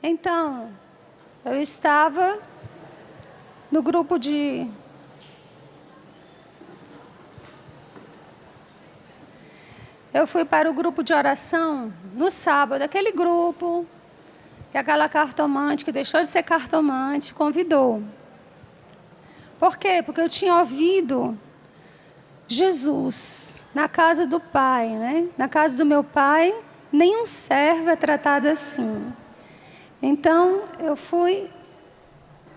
Então, eu estava no grupo de... Eu fui para o grupo de oração no sábado, aquele grupo que aquela cartomante, que deixou de ser cartomante, convidou. Por quê? Porque eu tinha ouvido Jesus na casa do Pai, né? Na casa do meu Pai, nenhum servo é tratado assim. Então, eu fui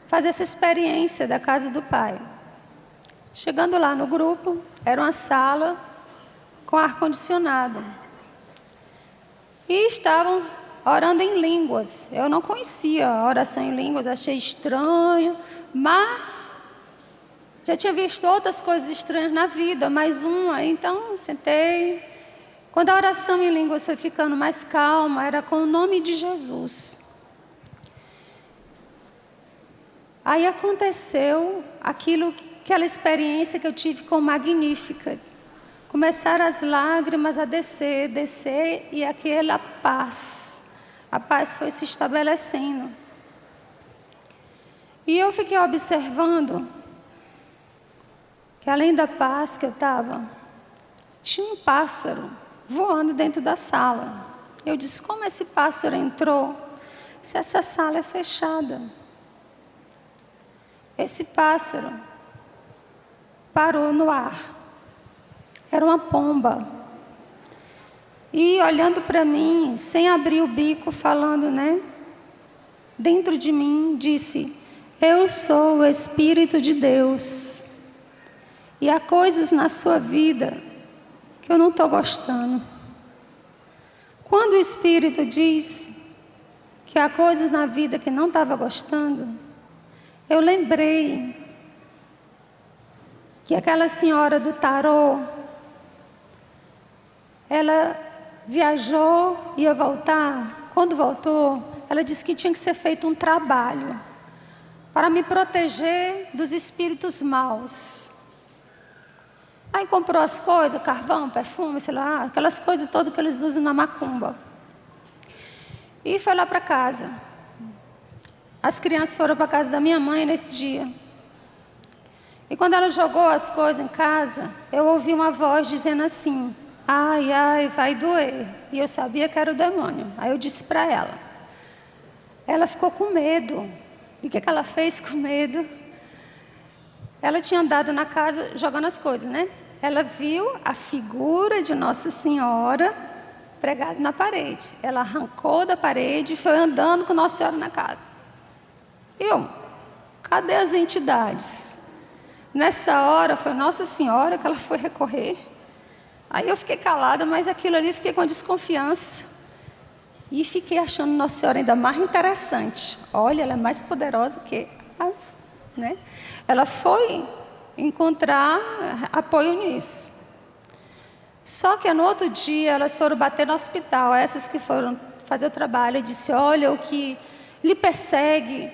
fazer essa experiência da casa do Pai. Chegando lá no grupo, era uma sala com ar-condicionado. E estavam orando em línguas. Eu não conhecia a oração em línguas, achei estranho, mas já tinha visto outras coisas estranhas na vida, mais uma. Então, sentei. Quando a oração em línguas foi ficando mais calma, era com o nome de Jesus. Aí aconteceu aquela experiência que eu tive com Magnífica. Começaram as lágrimas a descer, e aquela paz. A paz foi se estabelecendo. E eu fiquei observando que além da paz que eu estava, tinha um pássaro voando dentro da sala. Eu disse, como esse pássaro entrou se essa sala é fechada? Esse pássaro parou no ar. Era uma pomba. E olhando para mim, sem abrir o bico, falando, né? Dentro de mim, disse, eu sou o Espírito de Deus. E há coisas na sua vida que eu não estou gostando. Quando o Espírito diz que há coisas na vida que não estava gostando, eu lembrei que aquela senhora do tarô, ela viajou, ia voltar. Quando voltou, ela disse que tinha que ser feito um trabalho para me proteger dos espíritos maus. Aí comprou as coisas, carvão, perfume, sei lá, aquelas coisas todas que eles usam na macumba. E foi lá para casa. As crianças foram para a casa da minha mãe nesse dia. E quando ela jogou as coisas em casa, eu ouvi uma voz dizendo assim, ai, ai, vai doer. E eu sabia que era o demônio. Aí eu disse para ela. Ela ficou com medo. E o que ela fez com medo? Ela tinha andado na casa jogando as coisas, né? Ela viu a figura de Nossa Senhora pregada na parede. Ela arrancou da parede e foi andando com Nossa Senhora na casa. Cadê as entidades? Nessa hora, foi Nossa Senhora que ela foi recorrer. Aí eu fiquei calada, mas aquilo ali fiquei com desconfiança. E fiquei achando Nossa Senhora ainda mais interessante. Olha, ela é mais poderosa que as, né? Ela foi encontrar apoio nisso. Só que no outro dia, elas foram bater no hospital, essas que foram fazer o trabalho, e disse, olha, o que lhe persegue,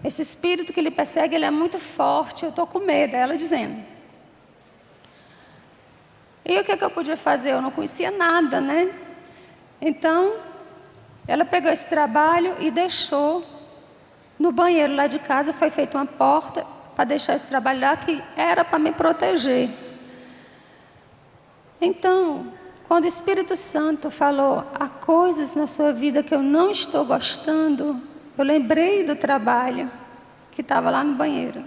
esse espírito que lhe persegue, ele é muito forte, eu estou com medo, ela dizendo. E o que eu podia fazer? Eu não conhecia nada, né? Então, ela pegou esse trabalho e deixou no banheiro lá de casa, foi feita uma porta para deixar esse trabalho lá, que era para me proteger. Então, quando o Espírito Santo falou, há coisas na sua vida que eu não estou gostando, eu lembrei do trabalho que estava lá no banheiro.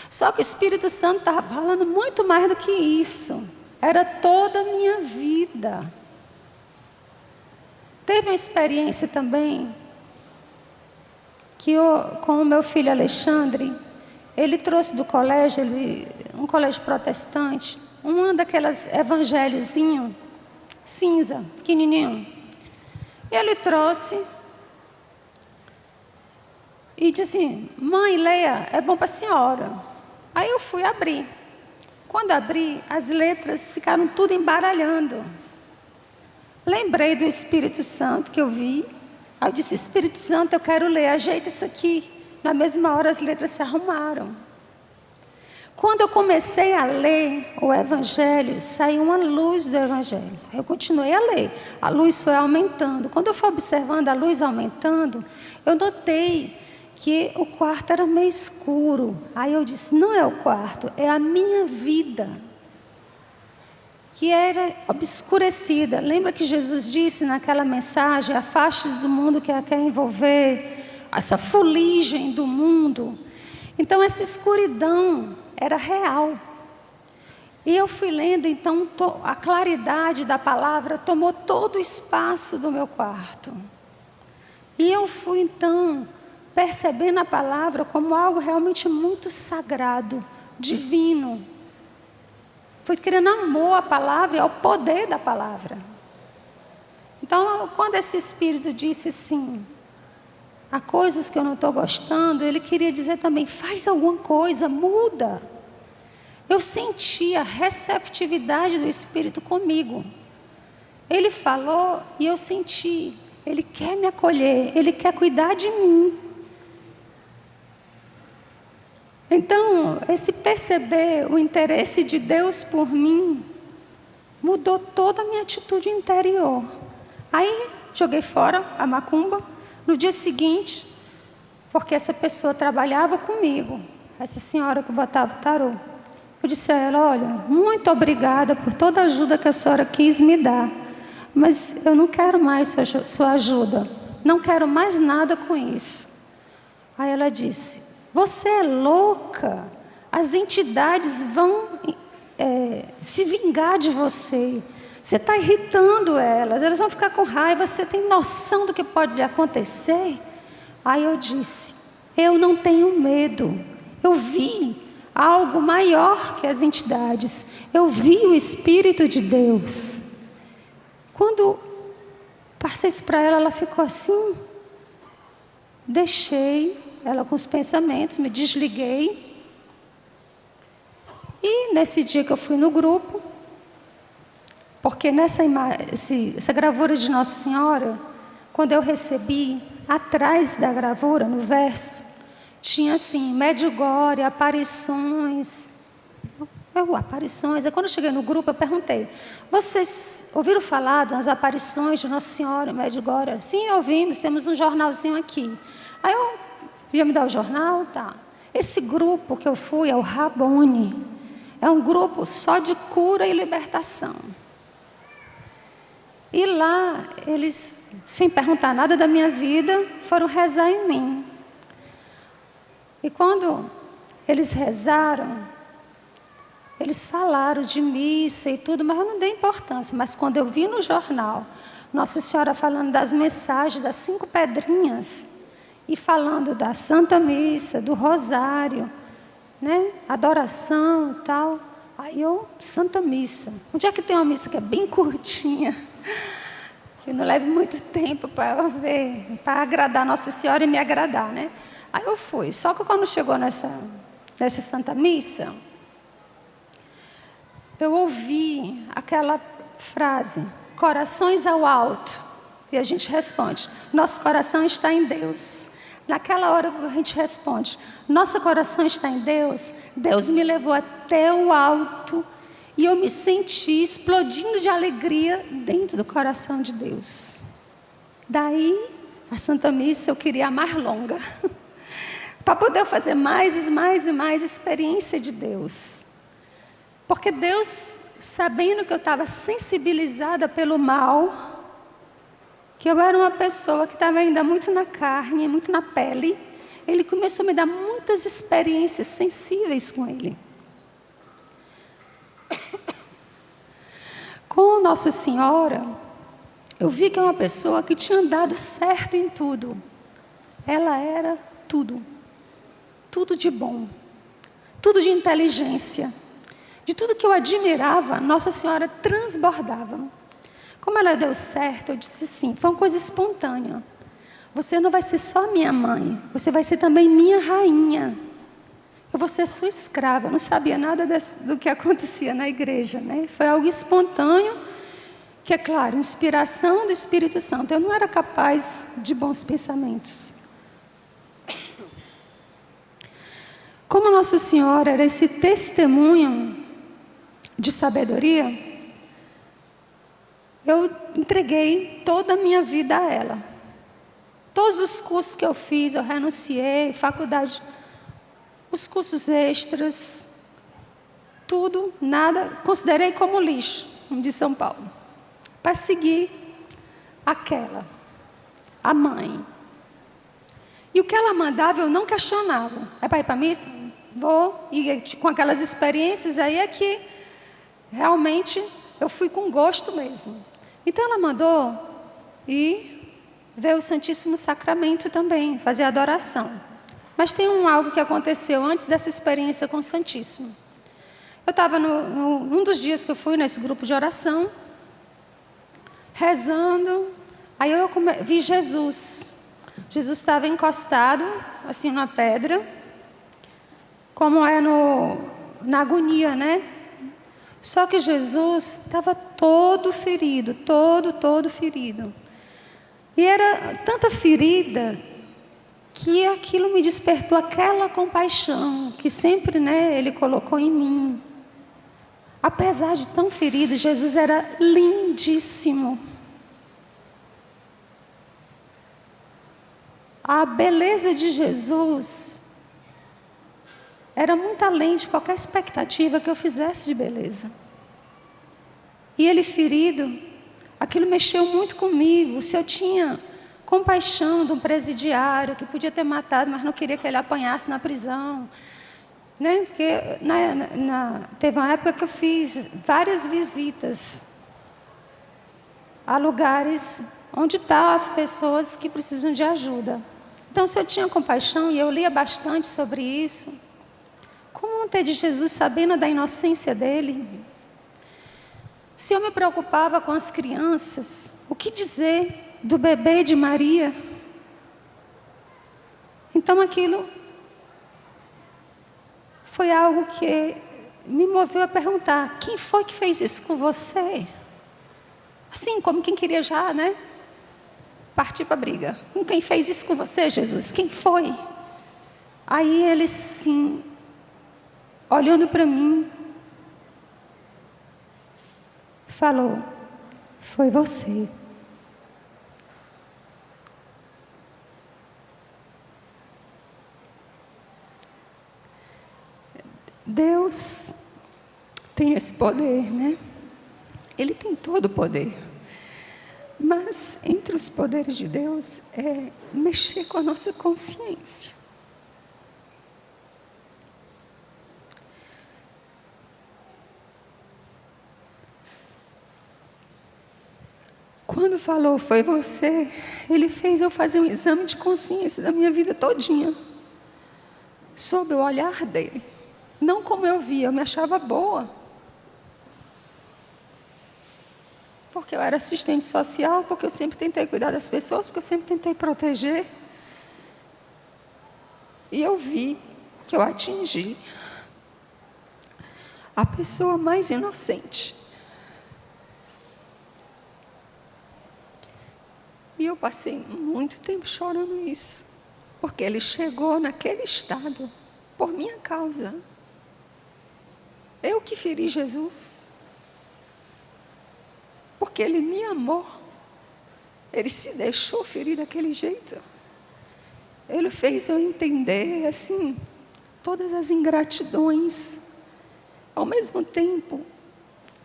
Só que o Espírito Santo estava falando muito mais do que isso. Era toda a minha vida. Teve uma experiência também que com o meu filho Alexandre, ele trouxe do colégio, um colégio protestante, uma daquelas evangelhozinho, cinza, pequenininho. Ele trouxe e disse, mãe, leia, é bom para a senhora. Aí eu fui abrir. Quando abri, as letras ficaram tudo embaralhando. Lembrei do Espírito Santo que eu vi. Aí eu disse, Espírito Santo, eu quero ler, ajeita isso aqui. Na mesma hora as letras se arrumaram. Quando eu comecei a ler o Evangelho, saiu uma luz do Evangelho. Eu continuei a ler. A luz foi aumentando. Quando eu fui observando a luz aumentando, eu notei que o quarto era meio escuro. Aí eu disse, não é o quarto, é a minha vida, que era obscurecida. Lembra que Jesus disse naquela mensagem, afaste-se do mundo que a quer envolver, essa fuligem do mundo. Então essa escuridão era real. E eu fui lendo, então a claridade da palavra tomou todo o espaço do meu quarto. E eu fui então percebendo a palavra como algo realmente muito sagrado, divino. Fui criando amor à palavra e ao poder da palavra. Então, quando esse Espírito disse assim, há coisas que eu não estou gostando, ele queria dizer também, faz alguma coisa, muda. Eu senti a receptividade do Espírito comigo. Ele falou e eu senti, ele quer me acolher, ele quer cuidar de mim. Então, esse perceber o interesse de Deus por mim, mudou toda a minha atitude interior. Aí, joguei fora a macumba. No dia seguinte, porque essa pessoa trabalhava comigo, essa senhora que botava o tarô. Eu disse a ela, olha, muito obrigada por toda a ajuda que a senhora quis me dar, mas eu não quero mais sua ajuda, não quero mais nada com isso. Aí ela disse, você é louca, as entidades vão se vingar de você. Você está irritando elas vão ficar com raiva, você tem noção do que pode lhe acontecer? Aí eu disse, eu não tenho medo, eu vi algo maior que as entidades, eu vi o Espírito de Deus. Quando passei isso para ela, ela ficou assim, deixei ela com os pensamentos, me desliguei. E nesse dia que eu fui no grupo, porque essa gravura de Nossa Senhora, quando eu recebi, atrás da gravura, no verso, tinha assim, Medjugorje, aparições. Aparições. Aí quando eu cheguei no grupo, eu perguntei, vocês ouviram falar das aparições de Nossa Senhora em Medjugorje? Sim, ouvimos, temos um jornalzinho aqui. Aí eu ia me dar o jornal, tá. Esse grupo que eu fui é o Rabone. É um grupo só de cura e libertação. E lá, eles, sem perguntar nada da minha vida, foram rezar em mim. E quando eles rezaram, eles falaram de missa e tudo, mas eu não dei importância. Mas quando eu vi no jornal, Nossa Senhora falando das mensagens, das 5 pedrinhas, e falando da Santa Missa, do Rosário, né? Adoração e tal. Aí Santa Missa. Onde é que tem uma missa que é bem curtinha, que não leva muito tempo para ver, para agradar Nossa Senhora e me agradar, né? Aí eu fui. Só que quando chegou nessa Santa Missa, eu ouvi aquela frase, corações ao alto. E a gente responde, nosso coração está em Deus. Naquela hora a gente responde, nosso coração está em Deus. Deus me levou até o alto e eu me senti explodindo de alegria dentro do coração de Deus. Daí, a Santa Missa eu queria a mais longa, para poder fazer mais e mais experiência de Deus. Porque Deus, sabendo que eu estava sensibilizada pelo mal, que eu era uma pessoa que estava ainda muito na carne, muito na pele, Ele começou a me dar muitas experiências sensíveis com Ele. Com Nossa Senhora, eu vi que é uma pessoa que tinha dado certo em tudo. Ela era tudo. Tudo de bom. Tudo de inteligência. De tudo que eu admirava, Nossa Senhora transbordava. Como ela deu certo, eu disse sim, foi uma coisa espontânea. Você não vai ser só minha mãe, você vai ser também minha rainha. Eu vou ser sua escrava. Eu não sabia nada do que acontecia na igreja, né? Foi algo espontâneo, que é claro, inspiração do Espírito Santo. Eu não era capaz de bons pensamentos. Como Nossa Senhora era esse testemunho de sabedoria, eu entreguei toda a minha vida a ela. Todos os cursos que eu fiz, eu renunciei, faculdade, os cursos extras, tudo, nada, considerei como lixo, de São Paulo, para seguir aquela, a mãe. E o que ela mandava eu não questionava. É para ir para a missa? Vou. E com aquelas experiências aí é que realmente eu fui com gosto mesmo. Então ela mandou ir ver o Santíssimo Sacramento também, fazer adoração. Mas tem algo que aconteceu antes dessa experiência com o Santíssimo. Eu estava num dos dias que eu fui nesse grupo de oração, rezando, aí eu vi Jesus. Jesus estava encostado, assim, numa pedra, como é na agonia, né? Só que Jesus estava todo ferido, todo ferido. E era tanta ferida que aquilo me despertou aquela compaixão que sempre, né, Ele colocou em mim. Apesar de tão ferido, Jesus era lindíssimo. A beleza de Jesus era muito além de qualquer expectativa que eu fizesse de beleza. E Ele ferido, aquilo mexeu muito comigo. Se eu tinha compaixão de um presidiário que podia ter matado, mas não queria que ele apanhasse na prisão, né? Porque teve uma época que eu fiz várias visitas a lugares onde estão as pessoas que precisam de ajuda. Então, se eu tinha compaixão, e eu lia bastante sobre isso, como não ter de Jesus sabendo da inocência dele? Se eu me preocupava com as crianças, o que dizer do bebê de Maria? Então, aquilo foi algo que me moveu a perguntar: quem foi que fez isso com você? Assim, como quem queria já, né? Partir para a briga. Quem fez isso com você, Jesus? Quem foi? Aí ele, sim, olhando para mim, falou: foi você. Deus tem esse poder, né? Ele tem todo o poder. Mas entre os poderes de Deus é mexer com a nossa consciência. Quando falou, foi você, Ele fez eu fazer um exame de consciência da minha vida todinha. Sob o olhar dele. Não como eu via, eu me achava boa. Porque eu era assistente social, porque eu sempre tentei cuidar das pessoas, porque eu sempre tentei proteger. E eu vi que eu atingi a pessoa mais inocente. E eu passei muito tempo chorando isso, porque ele chegou naquele estado por minha causa. Eu que feri Jesus. Porque Ele me amou. Ele se deixou ferir daquele jeito. Ele fez eu entender, assim, todas as ingratidões. Ao mesmo tempo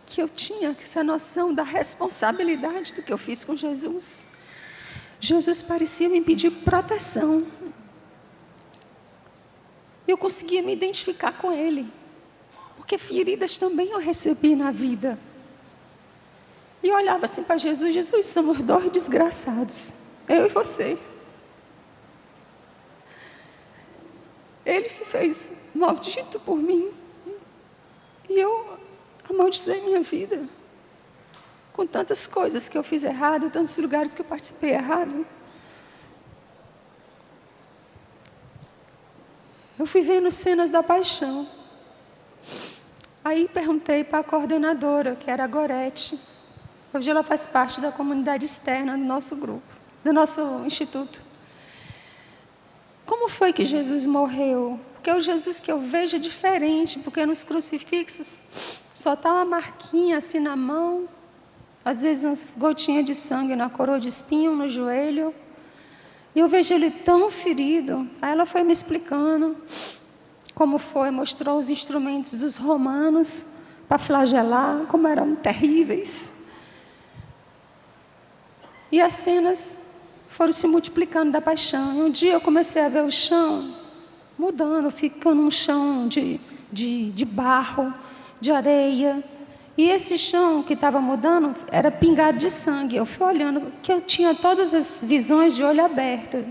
que eu tinha essa noção da responsabilidade do que eu fiz com Jesus. Jesus parecia me pedir proteção. Eu conseguia me identificar com Ele. Porque feridas também eu recebi na vida. E eu olhava assim para Jesus: Jesus, somos dois desgraçados, eu e você. Ele se fez maldito por mim. E eu amaldiçoei minha vida. Com tantas coisas que eu fiz errado, tantos lugares que eu participei errado. Eu fui vendo cenas da paixão. Aí perguntei para a coordenadora, que era a Gorete. Hoje ela faz parte da comunidade externa do nosso grupo, do nosso instituto. Como foi que Jesus morreu? porque o Jesus que eu vejo é diferente, porque nos crucifixos só está uma marquinha assim na mão, às vezes umas gotinhas de sangue na coroa de espinho, no joelho. E eu vejo ele tão ferido. Aí ela foi me explicando como foi, mostrou os instrumentos dos romanos para flagelar, como eram terríveis. E as cenas foram se multiplicando da paixão. E um dia eu comecei a ver o chão mudando, ficando um chão de barro, de areia. E esse chão que estava mudando era pingado de sangue. Eu fui olhando, que eu tinha todas as visões de olho aberto.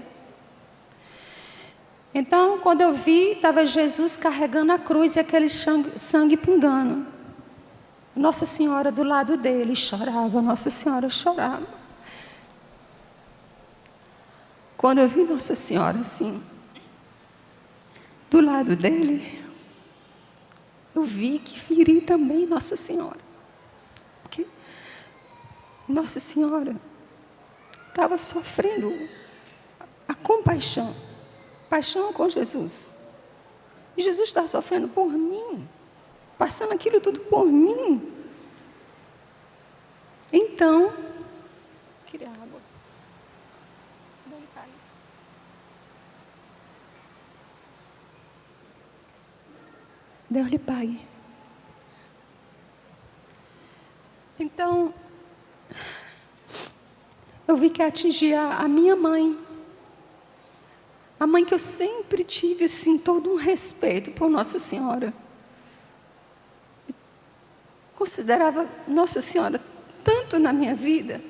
Então, quando eu vi, estava Jesus carregando a cruz e aquele sangue pingando. Nossa Senhora do lado dele chorava, Nossa Senhora chorava. Quando eu vi Nossa Senhora assim, do lado dele, eu vi que feri também Nossa Senhora. Porque Nossa Senhora estava sofrendo a compaixão, paixão com Jesus. E Jesus estava sofrendo por mim, passando aquilo tudo por mim. Então, queria água. Deus lhe pague. Então, eu vi que atingia a minha mãe. A mãe que eu sempre tive, assim, todo um respeito por Nossa Senhora. Considerava Nossa Senhora tanto na minha vida.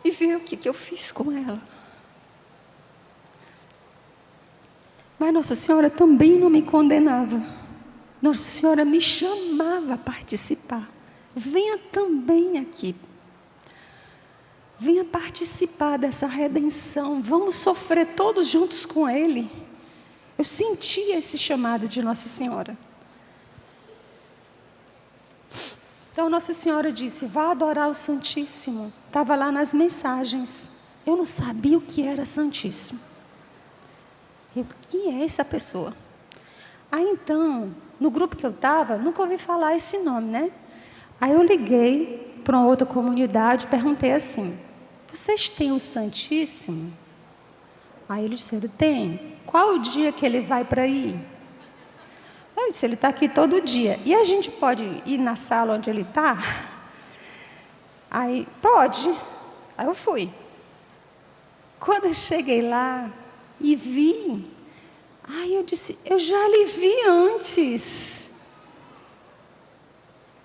E ver o que eu fiz com ela. Mas Nossa Senhora também não me condenava. Nossa Senhora me chamava a participar. Venha também aqui. Venha participar dessa redenção. Vamos sofrer todos juntos com Ele. Eu sentia esse chamado de Nossa Senhora. Então Nossa Senhora disse, vá adorar o Santíssimo. Estava lá nas mensagens. Eu não sabia o que era Santíssimo. Quem é essa pessoa? Aí então, no grupo que eu estava, nunca ouvi falar esse nome, né? Aí eu liguei para uma outra comunidade, perguntei assim, vocês têm o Santíssimo? Aí eles disseram, tem. Qual o dia que ele vai para aí? Eu disse, ele está aqui todo dia. E a gente pode ir na sala onde ele está? Aí, pode. Aí eu fui. Quando eu cheguei lá e vi, aí eu disse, eu já lhe vi antes.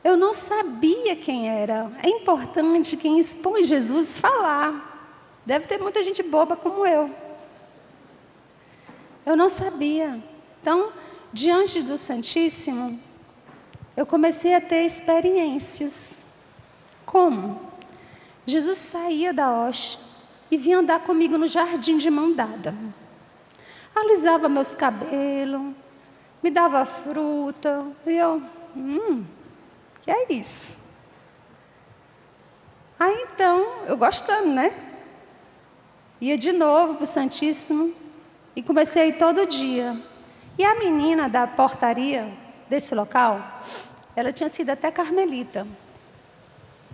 Eu não sabia quem era. É importante quem expõe Jesus falar. Deve ter muita gente boba como eu. Eu não sabia. Então, diante do Santíssimo, eu comecei a ter experiências. Como? Jesus saía da hoste e vinha andar comigo no jardim de mão dada. Alisava meus cabelos, me dava fruta, e eu, que é isso? Aí então, eu gostando, né? Ia de novo para o Santíssimo e comecei a ir todo dia. E a menina da portaria desse local, ela tinha sido até carmelita.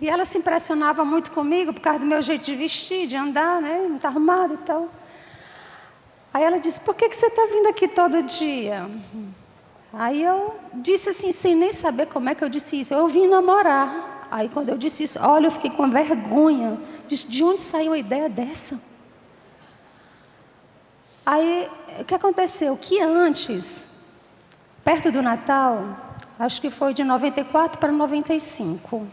E ela se impressionava muito comigo por causa do meu jeito de vestir, de andar, né? Muito arrumada e tal. Aí ela disse, por que você está vindo aqui todo dia? Aí eu disse assim, sem nem saber como é que eu disse isso. Eu vim namorar. Aí quando eu disse isso, olha, eu fiquei com vergonha. Disse, de onde saiu a ideia dessa? Aí, o que aconteceu? Que antes, perto do Natal, acho que foi de 94 para 95,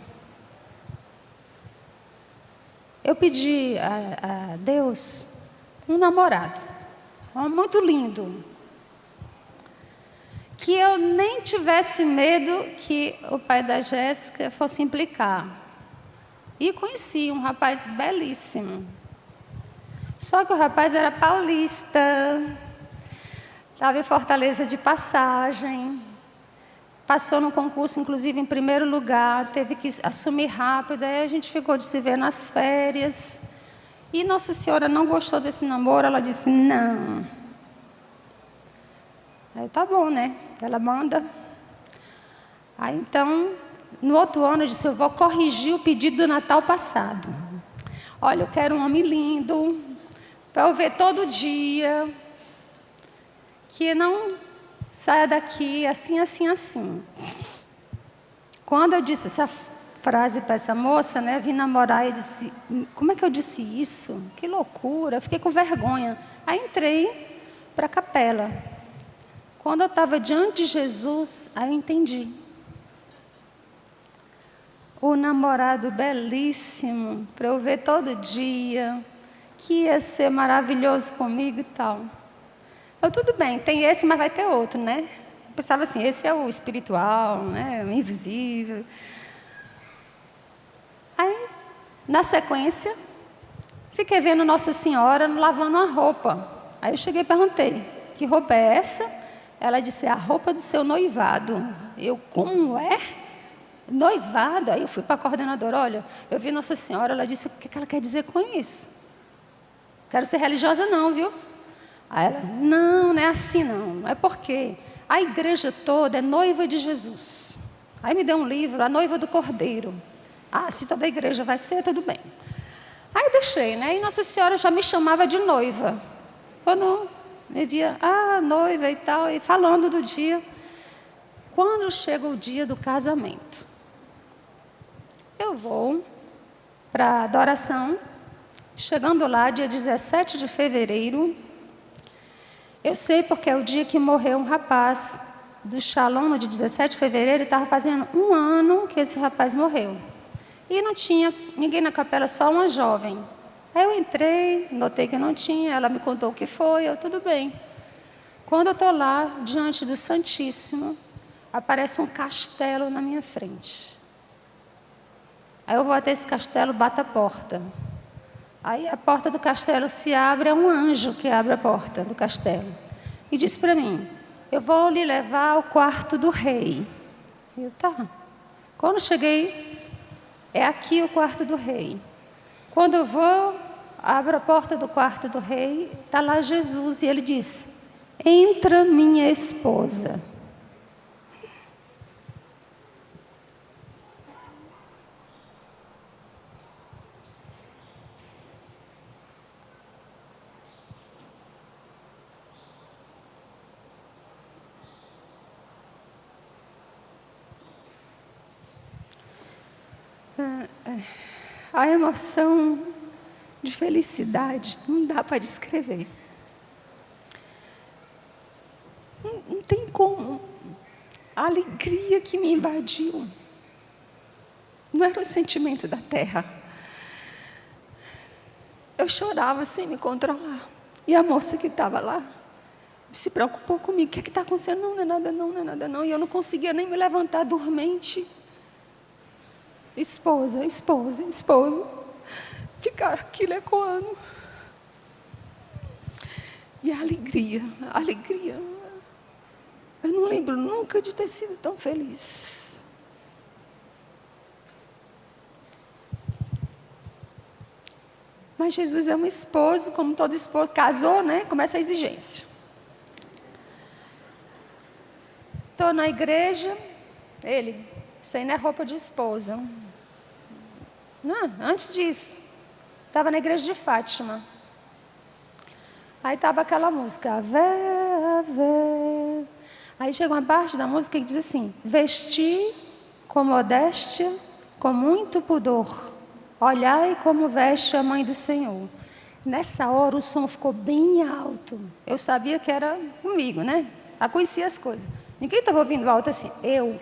eu pedi a Deus um namorado, muito lindo, que eu nem tivesse medo que o pai da Jéssica fosse implicar. E conheci um rapaz belíssimo. Só que o rapaz era paulista, estava em Fortaleza de passagem, passou no concurso, inclusive, em primeiro lugar, teve que assumir rápido, aí a gente ficou de se ver nas férias. E Nossa Senhora não gostou desse namoro, ela disse, não. Aí tá bom, né? Ela manda. Aí então, no outro ano eu disse, eu vou corrigir o pedido do Natal passado. Olha, eu quero um homem lindo, para eu ver todo dia, que não saia daqui assim, assim, assim. Quando eu disse essa frase para essa moça, né, vim namorar, eu disse, como é que eu disse isso? Que loucura, eu fiquei com vergonha. Aí entrei para a capela. Quando eu estava diante de Jesus, aí eu entendi. O namorado belíssimo, para eu ver todo dia, que ia ser maravilhoso comigo e tal. Eu, tudo bem, tem esse, mas vai ter outro, né? Eu pensava assim, esse é o espiritual, né, o invisível. Aí, na sequência, fiquei vendo Nossa Senhora lavando a roupa. Aí eu cheguei e perguntei, que roupa é essa? Ela disse, é a roupa do seu noivado. Eu, como é? Noivado? Aí eu fui para a coordenadora, olha, eu vi Nossa Senhora, ela disse, o que ela quer dizer com isso? Quero ser religiosa não, viu? Aí ela, não é assim não, é porque a igreja toda é noiva de Jesus. Aí me deu um livro, A Noiva do Cordeiro. Ah, se toda a igreja vai ser, tudo bem. Aí deixei, né? E Nossa Senhora já me chamava de noiva. Quando me via, noiva e tal, e falando do dia. Quando chega o dia do casamento, eu vou para a adoração. Chegando lá, dia 17 de fevereiro, eu sei porque é o dia que morreu um rapaz do Shalom, no dia 17 de fevereiro, e estava fazendo 1 ano que esse rapaz morreu. E não tinha ninguém na capela, só uma jovem. Aí eu entrei, notei que não tinha, ela me contou o que foi, eu, tudo bem. Quando eu estou lá, diante do Santíssimo, aparece um castelo na minha frente. Aí eu vou até esse castelo, bato a porta. Aí a porta do castelo se abre, é um anjo que abre a porta do castelo. E diz para mim, eu vou lhe levar ao quarto do rei. Eu, tá. Quando cheguei, é aqui o quarto do rei. Quando eu vou, abro a porta do quarto do rei, está lá Jesus, e ele diz, entra minha esposa. A emoção de felicidade não dá para descrever. Não tem como. A alegria que me invadiu não era o sentimento da terra. Eu chorava sem me controlar. E a moça que estava lá se preocupou comigo. O que é que está acontecendo? Não, não é nada não, não é nada não. E eu não conseguia nem me levantar dormente. Esposa, esposa, esposa. Ficar aquilo ecoando. E a alegria, a alegria. Eu não lembro nunca de ter sido tão feliz. Mas Jesus é um esposo, como todo esposo, casou, né? Começa a exigência. Estou na igreja, ele, isso aí não é roupa de esposa. Não, antes disso, estava na igreja de Fátima. Aí estava aquela música, Ave, Ave. Aí chega uma parte da música que diz assim, vestir com modéstia, com muito pudor, olhai como veste a mãe do Senhor. Nessa hora o som ficou bem alto. Eu sabia que era comigo, né? Eu conhecia as coisas. Ninguém estava ouvindo alto assim, eu.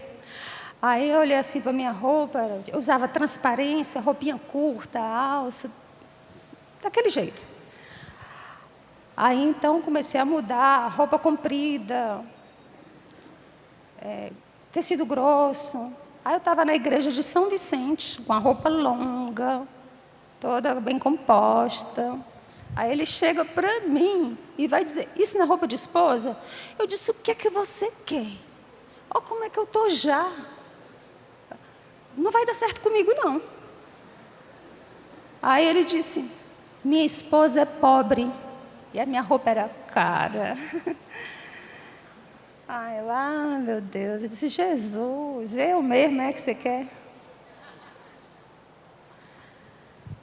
Aí eu olhei assim para minha roupa, eu usava transparência, roupinha curta, alça, daquele jeito. Aí então comecei a mudar, roupa comprida, tecido grosso. Aí eu estava na igreja de São Vicente, com a roupa longa, toda bem composta. Aí ele chega para mim e vai dizer, isso não é roupa de esposa? Eu disse, o que é que você quer? Olha como é que eu estou já. Não vai dar certo comigo, não. Aí ele disse, minha esposa é pobre. E a minha roupa era cara. Meu Deus, eu disse, Jesus, eu mesmo é que você quer?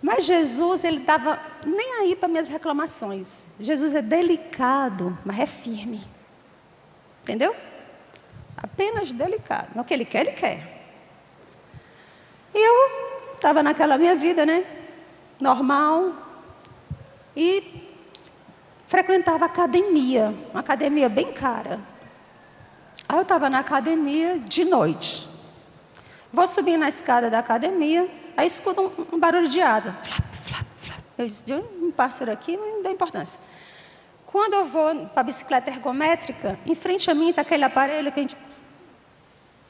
Mas Jesus, ele estava nem aí para minhas reclamações. Jesus é delicado, mas é firme. Entendeu? Apenas delicado. Mas o que ele quer, ele quer. E eu estava naquela minha vida, né? Normal. E frequentava academia. Uma academia bem cara. Aí eu estava na academia de noite. Vou subir na escada da academia. Aí escuto um barulho de asa. Flap, flap, flap. Eu disse, um pássaro aqui, mas não dá importância. Quando eu vou para a bicicleta ergométrica, em frente a mim está aquele aparelho que a gente...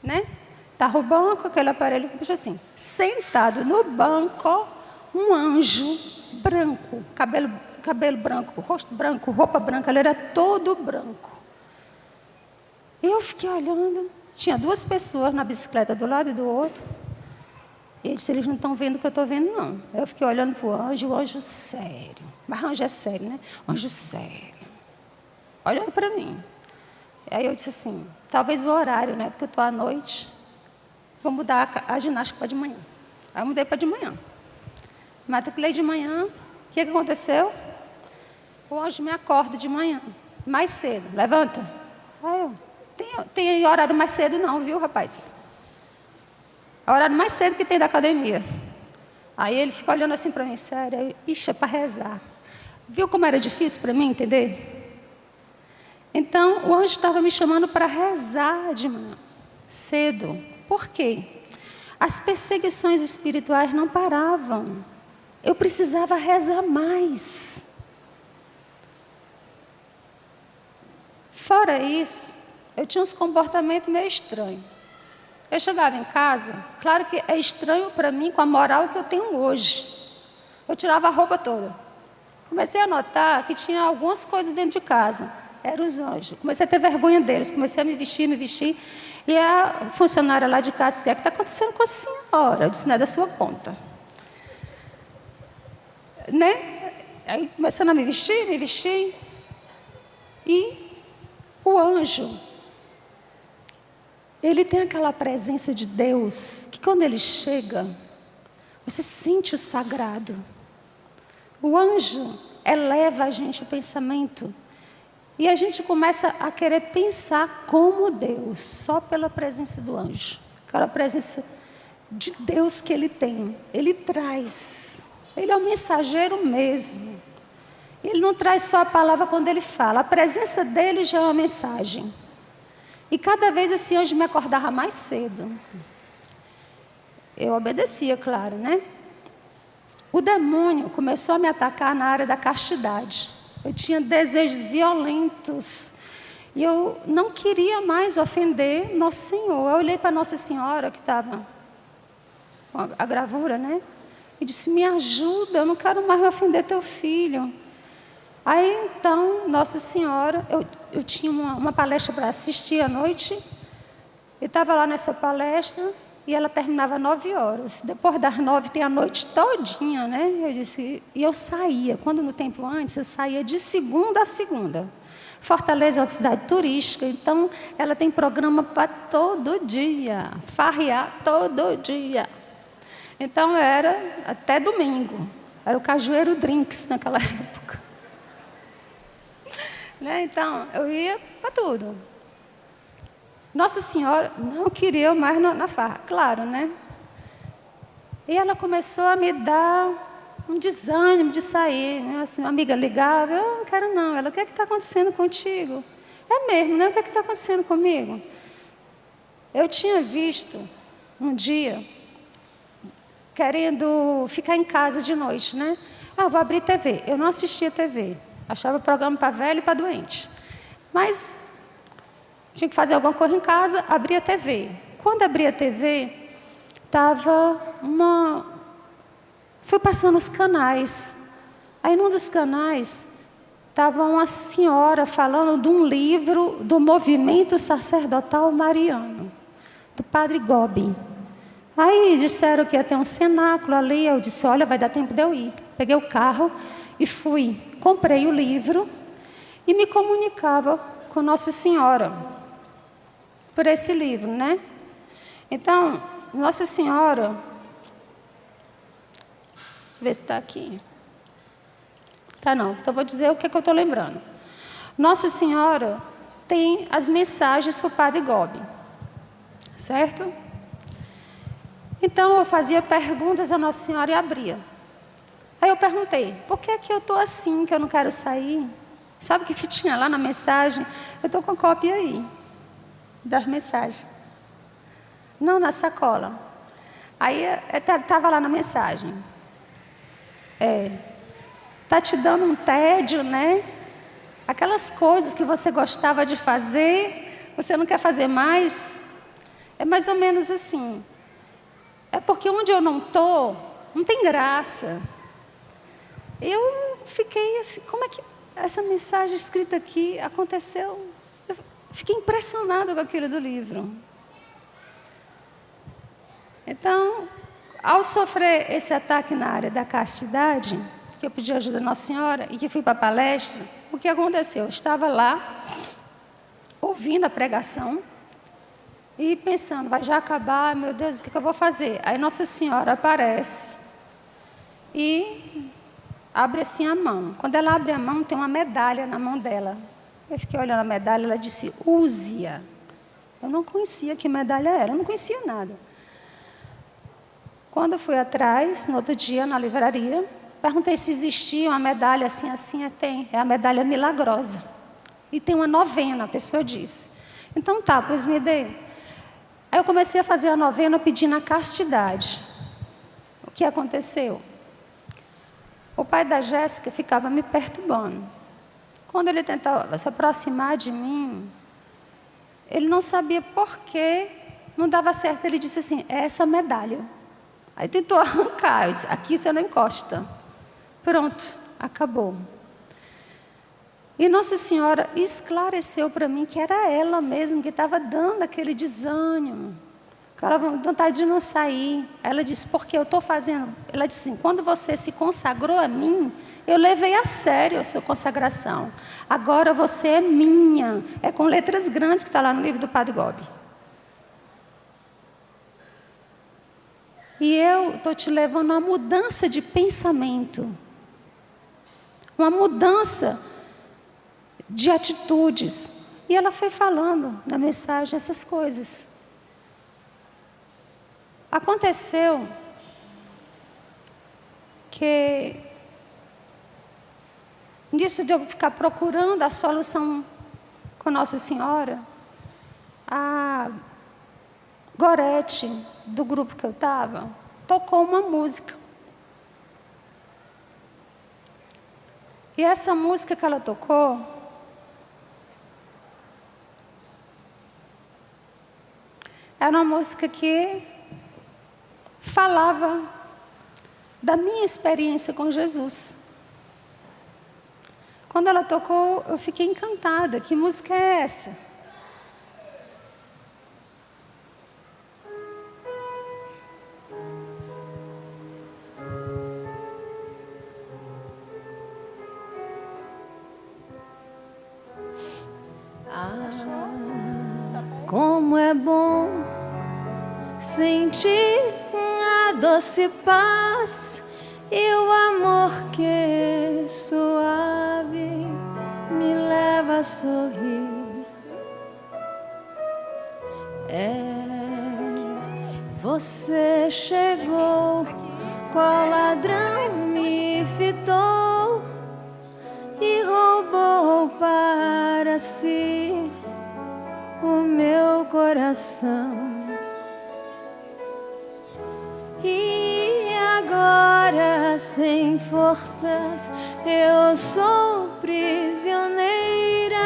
né? Está o banco, aquele aparelho, puxa assim. Sentado no banco, um anjo branco, cabelo branco, rosto branco, roupa branca, ele era todo branco. Eu fiquei olhando, tinha 2 pessoas na bicicleta do lado e do outro. E ele disse, eles não estão vendo o que eu estou vendo, não. Eu fiquei olhando para o anjo sério. Mas o anjo é sério, né? Anjo sério. Olhando para mim. Aí eu disse assim, talvez o horário, né? Porque eu estou à noite. Vou mudar a ginástica para de manhã. Aí eu mudei para de manhã. Matriculei de manhã. O que aconteceu? O anjo me acorda de manhã. Mais cedo. Levanta. Aí eu, tem horário mais cedo não, viu, rapaz? É o horário mais cedo que tem da academia. Aí ele fica olhando assim para mim, sério. Aí, ixi, é para rezar. Viu como era difícil para mim entender? Então, o anjo estava me chamando para rezar de manhã, cedo. Por quê? As perseguições espirituais não paravam. Eu precisava rezar mais. Fora isso, eu tinha uns comportamentos meio estranhos. Eu chegava em casa, claro que é estranho para mim com a moral que eu tenho hoje. Eu tirava a roupa toda. Comecei a notar que tinha algumas coisas dentro de casa. Eram os anjos. Comecei a ter vergonha deles. Comecei a me vestir. E a funcionária lá de casa disse, o que está acontecendo com a senhora? Eu disse, não é da sua conta. Né? Aí começando a me vestir. E o anjo, ele tem aquela presença de Deus, que quando ele chega, você sente o sagrado. O anjo eleva a gente o pensamento. E a gente começa a querer pensar como Deus, só pela presença do anjo. Aquela presença de Deus que ele tem. Ele traz. Ele é o mensageiro mesmo. Ele não traz só a palavra quando ele fala. A presença dele já é uma mensagem. E cada vez esse anjo me acordava mais cedo. Eu obedecia, claro, né? O demônio começou a me atacar na área da castidade. Eu tinha desejos violentos. E eu não queria mais ofender Nosso Senhor. Eu olhei para Nossa Senhora, que estava com a gravura, né? E disse, me ajuda, eu não quero mais me ofender teu filho. Aí, então, Nossa Senhora, eu tinha uma palestra para assistir à noite. Eu estava lá nessa palestra e ela terminava 9 horas. Depois das 9 tem a noite todinha, né? Eu disse, e eu saía. Quando no tempo antes, eu saía de segunda a segunda. Fortaleza é uma cidade turística, então ela tem programa para todo dia. Farrear todo dia. Então era até domingo. Era o Cajueiro Drinks naquela época. Né? Então, eu ia para tudo. Nossa Senhora não queria eu mais na farra, claro, né? E ela começou a me dar um desânimo de sair. Né? Assim, uma amiga ligava, eu não quero não. Ela, o que é que está acontecendo contigo? É mesmo, né? O que é que está acontecendo comigo? Eu tinha visto um dia, querendo ficar em casa de noite, né? Vou abrir TV. Eu não assistia TV. Achava programa para velho e para doente. Mas tinha que fazer alguma coisa em casa, abria a TV. Quando abria a TV, estava fui passando os canais. Aí num dos canais, estava uma senhora falando de um livro do movimento sacerdotal mariano, do padre Gobi. Aí disseram que ia ter um cenáculo ali. Eu disse, olha, vai dar tempo de eu ir. Peguei o carro e fui. Comprei o livro e me comunicava com Nossa Senhora. por esse livro, né? Então, Nossa Senhora, deixa eu ver se está aqui. Tá não, então vou dizer o que eu estou lembrando. Nossa Senhora tem as mensagens para o Padre Gobi, certo? Então eu fazia perguntas a Nossa Senhora e abria. Aí eu perguntei, por que é que eu estou assim, que eu não quero sair? Sabe o que tinha lá na mensagem? Eu estou com a cópia aí, das mensagens. Não, na sacola. Aí estava lá na mensagem. Está te dando um tédio, né? Aquelas coisas que você gostava de fazer, você não quer fazer mais. É mais ou menos assim. É porque onde eu não estou, não tem graça. Eu fiquei assim, como é que essa mensagem escrita aqui aconteceu? Eu fiquei impressionada com aquilo do livro. Então, ao sofrer esse ataque na área da castidade, que eu pedi ajuda à Nossa Senhora e que fui para a palestra, o que aconteceu? Eu estava lá, ouvindo a pregação e pensando, vai já acabar, meu Deus, o que eu vou fazer? Aí Nossa Senhora aparece e abre assim a mão. Quando ela abre a mão, tem uma medalha na mão dela. Eu fiquei olhando a medalha, ela disse, use-a. Eu não conhecia que medalha era, eu não conhecia nada. Quando eu fui atrás, no outro dia, na livraria, perguntei se existia uma medalha assim, tem. É a medalha milagrosa. E tem uma novena, a pessoa disse. Então tá, pois me dê. Aí eu comecei a fazer a novena pedindo a castidade. O que aconteceu? O pai da Jéssica ficava me perturbando. Quando ele tentava se aproximar de mim, ele não sabia por que não dava certo. Ele disse assim, é essa medalha. Aí tentou arrancar, eu disse, aqui você não encosta. Pronto, acabou. E Nossa Senhora esclareceu para mim que era ela mesma que estava dando aquele desânimo. Aquela vontade de não sair. Ela disse, porque eu estou fazendo... Ela disse assim, quando você se consagrou a mim, eu levei a sério a sua consagração. Agora você é minha. É com letras grandes que está lá no livro do Padre Gobi. E eu estou te levando a uma mudança de pensamento. Uma mudança de atitudes. E ela foi falando na mensagem essas coisas. Aconteceu que, nisso de eu ficar procurando a solução com Nossa Senhora, a Gorete, do grupo que eu estava, tocou uma música. E essa música que ela tocou, era uma música que falava da minha experiência com Jesus. Quando ela tocou, eu fiquei encantada. Que música é essa? Como é bom sentir a doce paz e o amor que suave me leva a sorrir. Você chegou, qual ladrão me fitou e roubou para si o meu coração. E agora, sem forças, eu sou prisioneira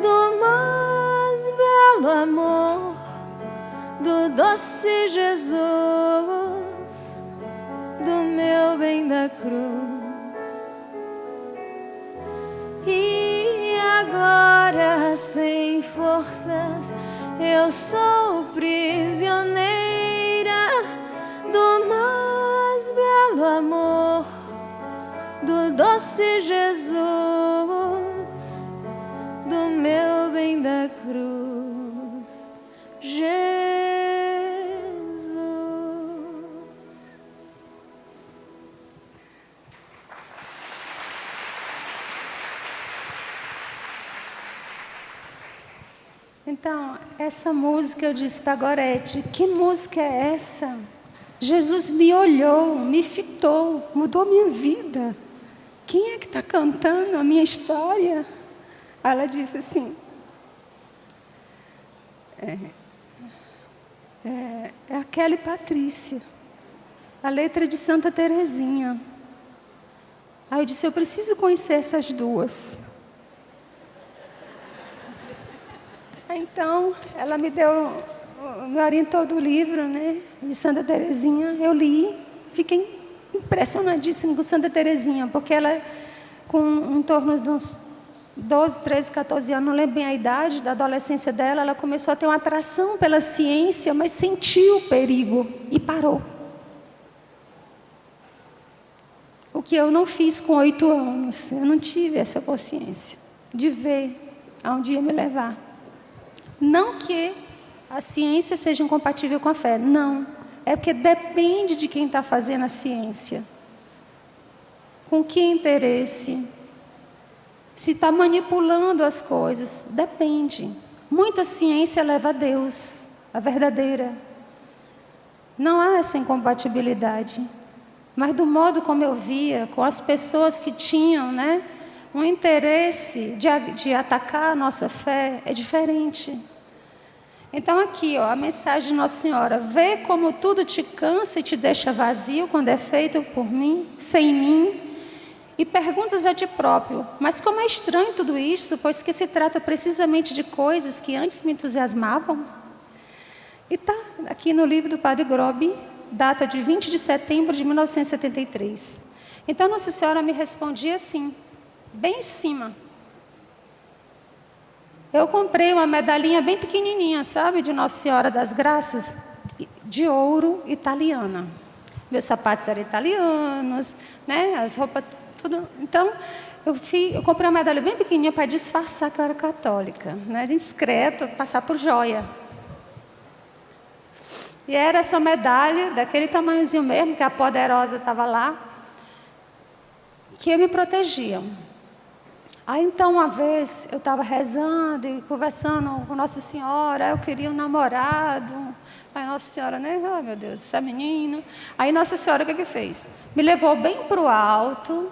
do mais belo amor do doce Jesus, do meu bem da cruz. E agora, sem forças, eu sou prisioneira do mais belo amor do doce Jesus, do meu bem da cruz. Então, essa música eu disse para a Gorete, que música é essa? Jesus me olhou, me fitou, mudou minha vida. Quem é que está cantando a minha história? Aí ela disse assim, é a Kelly Patrícia, a letra de Santa Terezinha. Aí eu disse, eu preciso conhecer essas duas. Então, ela me orientou do livro, né, de Santa Terezinha. Eu li, fiquei impressionadíssima com Santa Terezinha, porque ela, com em torno de uns 12, 13, 14 anos, não lembro bem a idade da adolescência dela, ela começou a ter uma atração pela ciência, mas sentiu o perigo e parou. O que eu não fiz com 8 anos, eu não tive essa consciência de ver aonde ia me levar. Não que a ciência seja incompatível com a fé, não. É porque depende de quem está fazendo a ciência. Com que interesse? Se está manipulando as coisas, depende. Muita ciência leva a Deus, a verdadeira. Não há essa incompatibilidade. Mas do modo como eu via, com as pessoas que tinham, né, um interesse de atacar a nossa fé, é diferente. Então aqui, ó, a mensagem de Nossa Senhora, vê como tudo te cansa e te deixa vazio quando é feito por mim, sem mim, e perguntas a ti próprio, mas como é estranho tudo isso, pois que se trata precisamente de coisas que antes me entusiasmavam. E está aqui no livro do Padre Grobe, data de 20 de setembro de 1973. Então Nossa Senhora me respondia assim, bem em cima. Eu comprei uma medalhinha bem pequenininha, sabe, de Nossa Senhora das Graças, de ouro italiana. Meus sapatos eram italianos, né, as roupas, tudo. Então, eu comprei uma medalha bem pequenininha para disfarçar que eu era católica, né, discreta, passar por joia. E era essa medalha, daquele tamanhozinho mesmo, que a poderosa estava lá, que me protegiam. Aí então uma vez eu estava rezando e conversando com Nossa Senhora, eu queria um namorado. Aí Nossa Senhora, né? Oh meu Deus, essa menina. Aí Nossa Senhora o que fez? Me levou bem para o alto,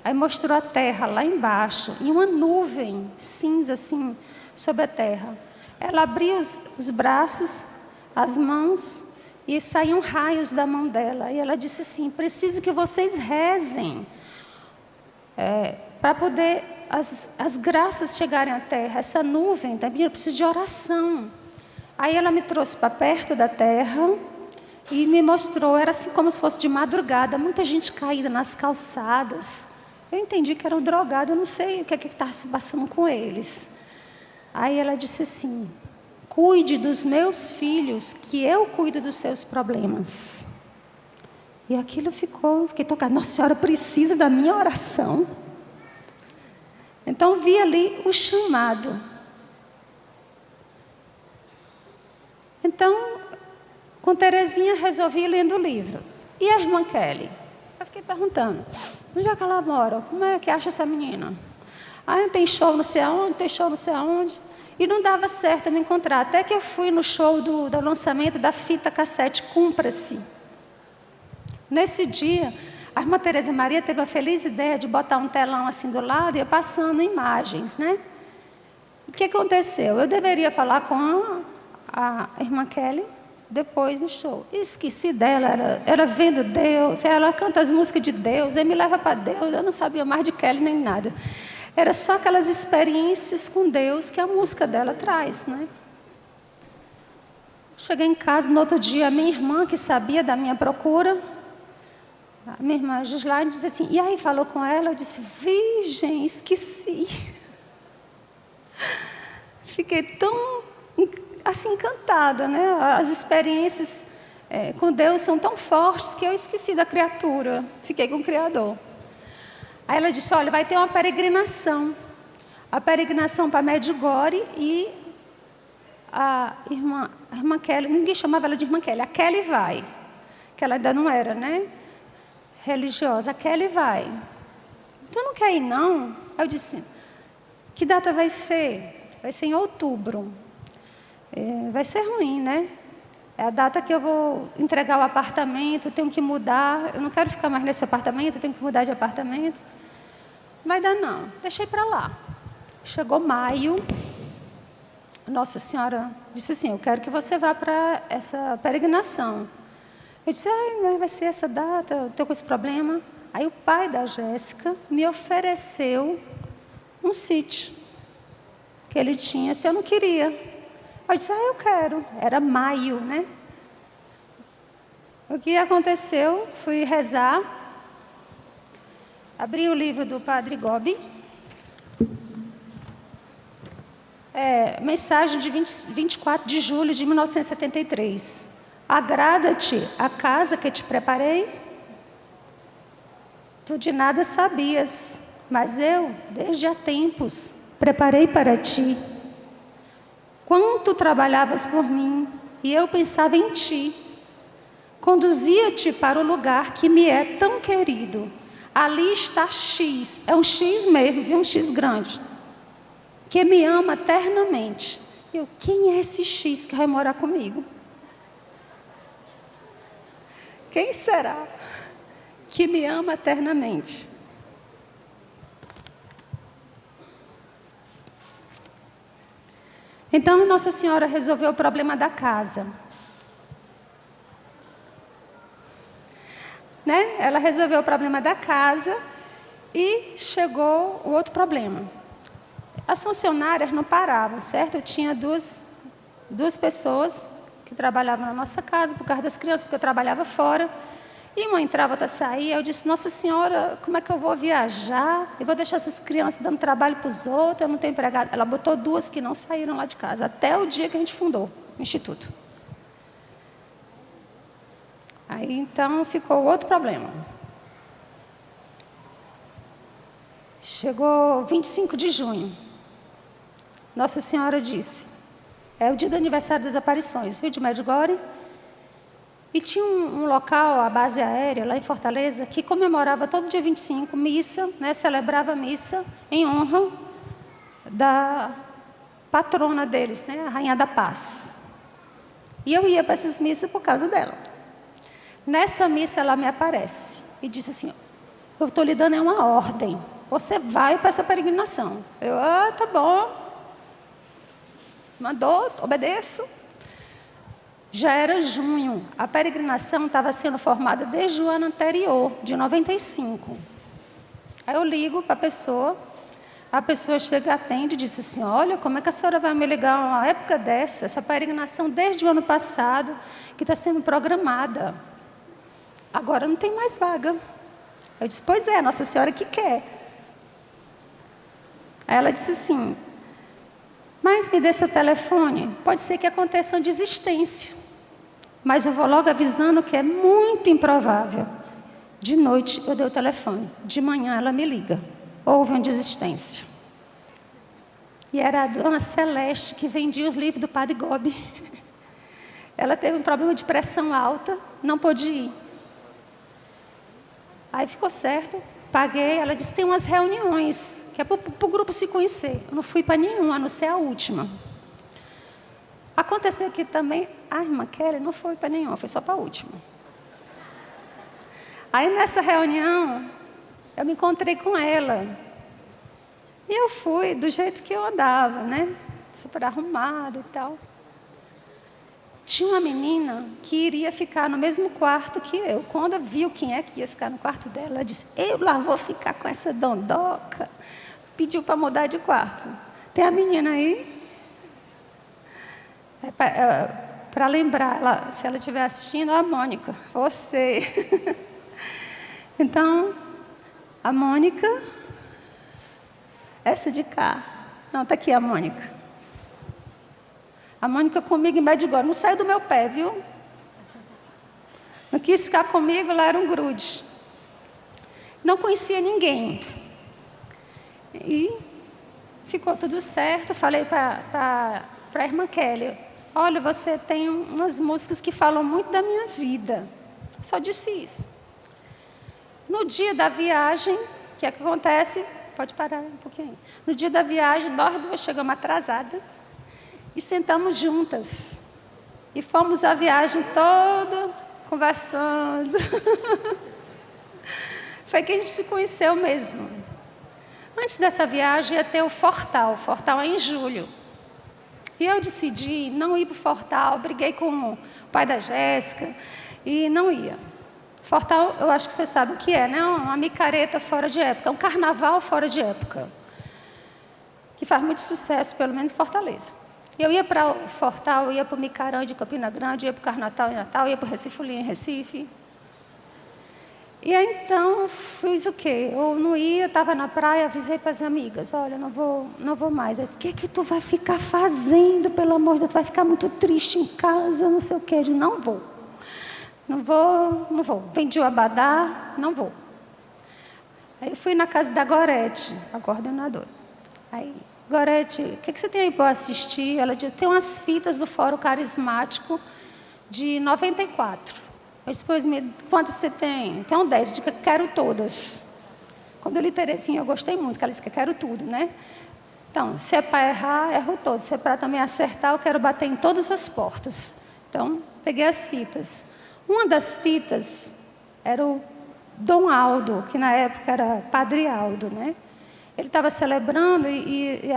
aí mostrou a terra lá embaixo, e uma nuvem cinza assim, sobre a terra. Ela abriu os braços, as mãos, e saíam raios da mão dela. E ela disse assim, preciso que vocês rezem, para poder as graças chegarem à terra. Essa nuvem, também eu preciso de oração. Aí ela me trouxe para perto da terra e me mostrou, era assim como se fosse de madrugada, muita gente caída nas calçadas. Eu entendi que eram drogados, eu não sei o que estava se passando com eles. Aí ela disse assim, cuide dos meus filhos, que eu cuido dos seus problemas. E aquilo fiquei tocada. Nossa Senhora precisa da minha oração. Então vi ali o chamado. Então, com Terezinha resolvi ir lendo o livro. E a irmã Kelly? Eu fiquei perguntando, onde é que ela mora? Como é que acha essa menina? Ah, tem show não sei aonde, tem show não sei aonde. E não dava certo me encontrar. Até que eu fui no show do lançamento da fita cassete Cumpra-se. Nesse dia, a irmã Tereza Maria teve a feliz ideia de botar um telão assim do lado e ia passando imagens, né? O que aconteceu? Eu deveria falar com a irmã Kelly depois do show. Esqueci dela, era vendo Deus, ela canta as músicas de Deus, aí me leva para Deus, eu não sabia mais de Kelly nem nada. Era só aquelas experiências com Deus que a música dela traz, né? Cheguei em casa, no outro dia, a minha irmã, que sabia da minha procura, a minha irmã Gislaine, disse assim, e aí falou com ela, eu disse, Virgem, esqueci. Fiquei tão, assim, encantada, né? As experiências com Deus são tão fortes que eu esqueci da criatura, fiquei com o Criador. Aí ela disse, olha, vai ter uma peregrinação. A peregrinação para Medjugorje e a irmã Kelly, ninguém chamava ela de irmã Kelly, a Kelly vai, que ela ainda não era, né, religiosa, a Kelly vai. Tu não quer ir não? Aí eu disse, que data vai ser? Vai ser em outubro. vai ser ruim, né? É a data que eu vou entregar o apartamento, tenho que mudar, eu não quero ficar mais nesse apartamento, tenho que mudar de apartamento. Não vai dar não, deixei para lá. Chegou maio, Nossa Senhora disse assim, eu quero que você vá para essa peregrinação. Eu disse, vai ser essa data, eu estou com esse problema. Aí o pai da Jéssica me ofereceu um sítio que ele tinha, se eu não queria. Eu disse, eu quero. Era maio, né? O que aconteceu? Fui rezar, abri o livro do Padre Gobi, mensagem de 24 de julho de 1973. Agrada-te a casa que te preparei? Tu de nada sabias, mas eu, desde há tempos, preparei para ti. Quanto trabalhavas por mim, e eu pensava em ti. Conduzia-te para o lugar que me é tão querido. Ali está X, é um X mesmo, viu? Um X grande, que me ama eternamente. Quem é esse X que vai morar comigo? Quem será que me ama eternamente? Então, Nossa Senhora resolveu o problema da casa. Né? Ela resolveu o problema da casa e chegou o outro problema. As funcionárias não paravam, certo? Eu tinha duas pessoas que trabalhavam na nossa casa por causa das crianças, porque eu trabalhava fora. E uma entrava, outra saía. Eu disse, Nossa Senhora, como é que eu vou viajar? Eu vou deixar essas crianças dando trabalho para os outros, eu não tenho empregado. Ela botou 2 que não saíram lá de casa, até o dia que a gente fundou o Instituto. Aí, então, ficou outro problema. Chegou 25 de junho. Nossa Senhora disse, é o dia do aniversário das aparições, Rio de Medjugorje. E tinha um local, a base aérea, lá em Fortaleza, que comemorava todo dia 25, missa, né, celebrava missa em honra da patrona deles, né, a Rainha da Paz. E eu ia para essas missas por causa dela. Nessa missa ela me aparece e disse assim, eu estou lhe dando uma ordem, você vai para essa peregrinação. Eu, tá bom, mandou, obedeço. Já era junho, a peregrinação estava sendo formada desde o ano anterior, de 95. Aí eu ligo para a pessoa chega, atende e diz assim, olha, como é que a senhora vai me ligar uma época dessa, essa peregrinação desde o ano passado, que está sendo programada. Agora não tem mais vaga. Eu disse, pois é, Nossa Senhora que quer. Aí ela disse assim, mas me dê seu telefone, pode ser que aconteça uma desistência. Mas eu vou logo avisando que é muito improvável. De noite eu dei o telefone, de manhã ela me liga. Houve uma desistência. E era a dona Celeste que vendia os livros do Padre Gobi. Ela teve um problema de pressão alta, não pôde ir. Aí ficou certo, paguei. Ela disse, tem umas reuniões, que é para o grupo se conhecer. Eu não fui para nenhuma, a não ser a última. Aconteceu que também, a irmã Kelly não foi para nenhuma, foi só para a última. Aí nessa reunião, eu me encontrei com ela. E eu fui do jeito que eu andava, né? Super arrumada e tal. Tinha uma menina que iria ficar no mesmo quarto que eu. Quando viu quem é que ia ficar no quarto dela, ela disse, eu lá vou ficar com essa dondoca. Pediu para mudar de quarto. Tem a menina aí? Para lembrar, se ela estiver assistindo, a Mônica, você. Então, a Mônica, essa de cá. Não, está aqui a Mônica. A Mônica comigo em Medjugorje, não saiu do meu pé, viu? Não quis ficar comigo, lá era um grude. Não conhecia ninguém. E ficou tudo certo, falei para a irmã Kelly, olha, você tem umas músicas que falam muito da minha vida. Só disse isso. No dia da viagem, o que é que acontece? Pode parar um pouquinho. No dia da viagem, nós 2 chegamos atrasadas. e sentamos juntas. E fomos a viagem toda conversando. Foi que a gente se conheceu mesmo. Antes dessa viagem ia ter o Fortal. O Fortal é em julho. E eu decidi não ir para o Fortal. Briguei com o pai da Jéssica e não ia. Fortal, eu acho que você sabe o que é, né? Uma micareta fora de época. Um carnaval fora de época. Que faz muito sucesso, pelo menos em Fortaleza. Eu ia para o Fortal, eu ia para o Micarã de Campina Grande, ia para o Carnatal em Natal, ia para o Recife Folia em Recife. E aí, então, fiz o quê? Eu não ia, estava na praia, avisei para as amigas, olha, não vou mais. Elas, o que é que tu vai ficar fazendo, pelo amor de Deus? Tu vai ficar muito triste em casa, não sei o quê. Eu disse, não vou. Vendi o abadá, não vou. Aí eu fui na casa da Gorete, a coordenadora. Aí, Gorete, o que você tem aí para eu assistir? Ela disse, tem umas fitas do Fórum Carismático de 94. Eu disse, pois, quantas você tem? Tem 10, eu disse, quero todas. Quando eu li Terezinha, eu gostei muito, que ela disse que quero tudo, né? Então, se é para errar, erro todos. Se é para também acertar, eu quero bater em todas as portas. Então, peguei as fitas. Uma das fitas era o Dom Aldo, que na época era Padre Aldo, né? Ele estava celebrando e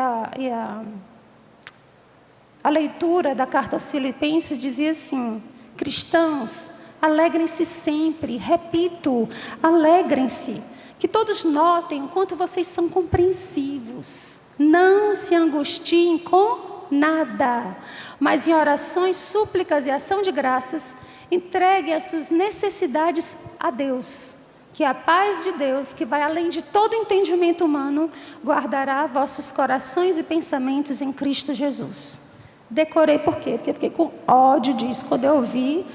a leitura da carta aos Filipenses dizia assim, cristãos, alegrem-se sempre, repito, alegrem-se, que todos notem o quanto vocês são compreensivos, não se angustiem com nada, mas em orações, súplicas e ação de graças, entreguem as suas necessidades a Deus. Que a paz de Deus, que vai além de todo entendimento humano, guardará vossos corações e pensamentos em Cristo Jesus. Decorei por quê? Porque eu fiquei com ódio disso. Quando eu vi,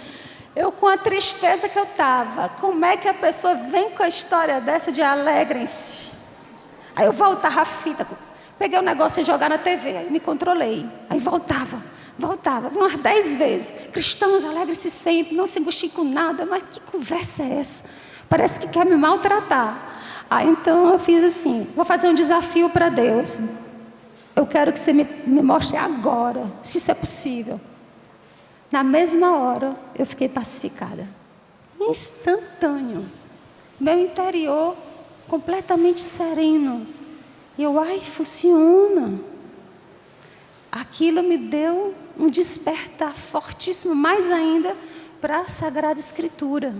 eu com a tristeza que eu estava, como é que a pessoa vem com a história dessa de alegrem-se? Aí eu voltava a fita, peguei o negócio e jogar na TV, aí me controlei. Aí voltava, umas 10 vezes. Cristãos, alegrem-se sempre, não se angustiem com nada. Mas que conversa é essa? Parece que quer me maltratar. Então eu fiz assim, vou fazer um desafio para Deus. Eu quero que você me mostre agora, se isso é possível. Na mesma hora, eu fiquei pacificada. Instantâneo. Meu interior completamente sereno. E eu, funciona. Aquilo me deu um despertar fortíssimo, mais ainda, para a Sagrada Escritura.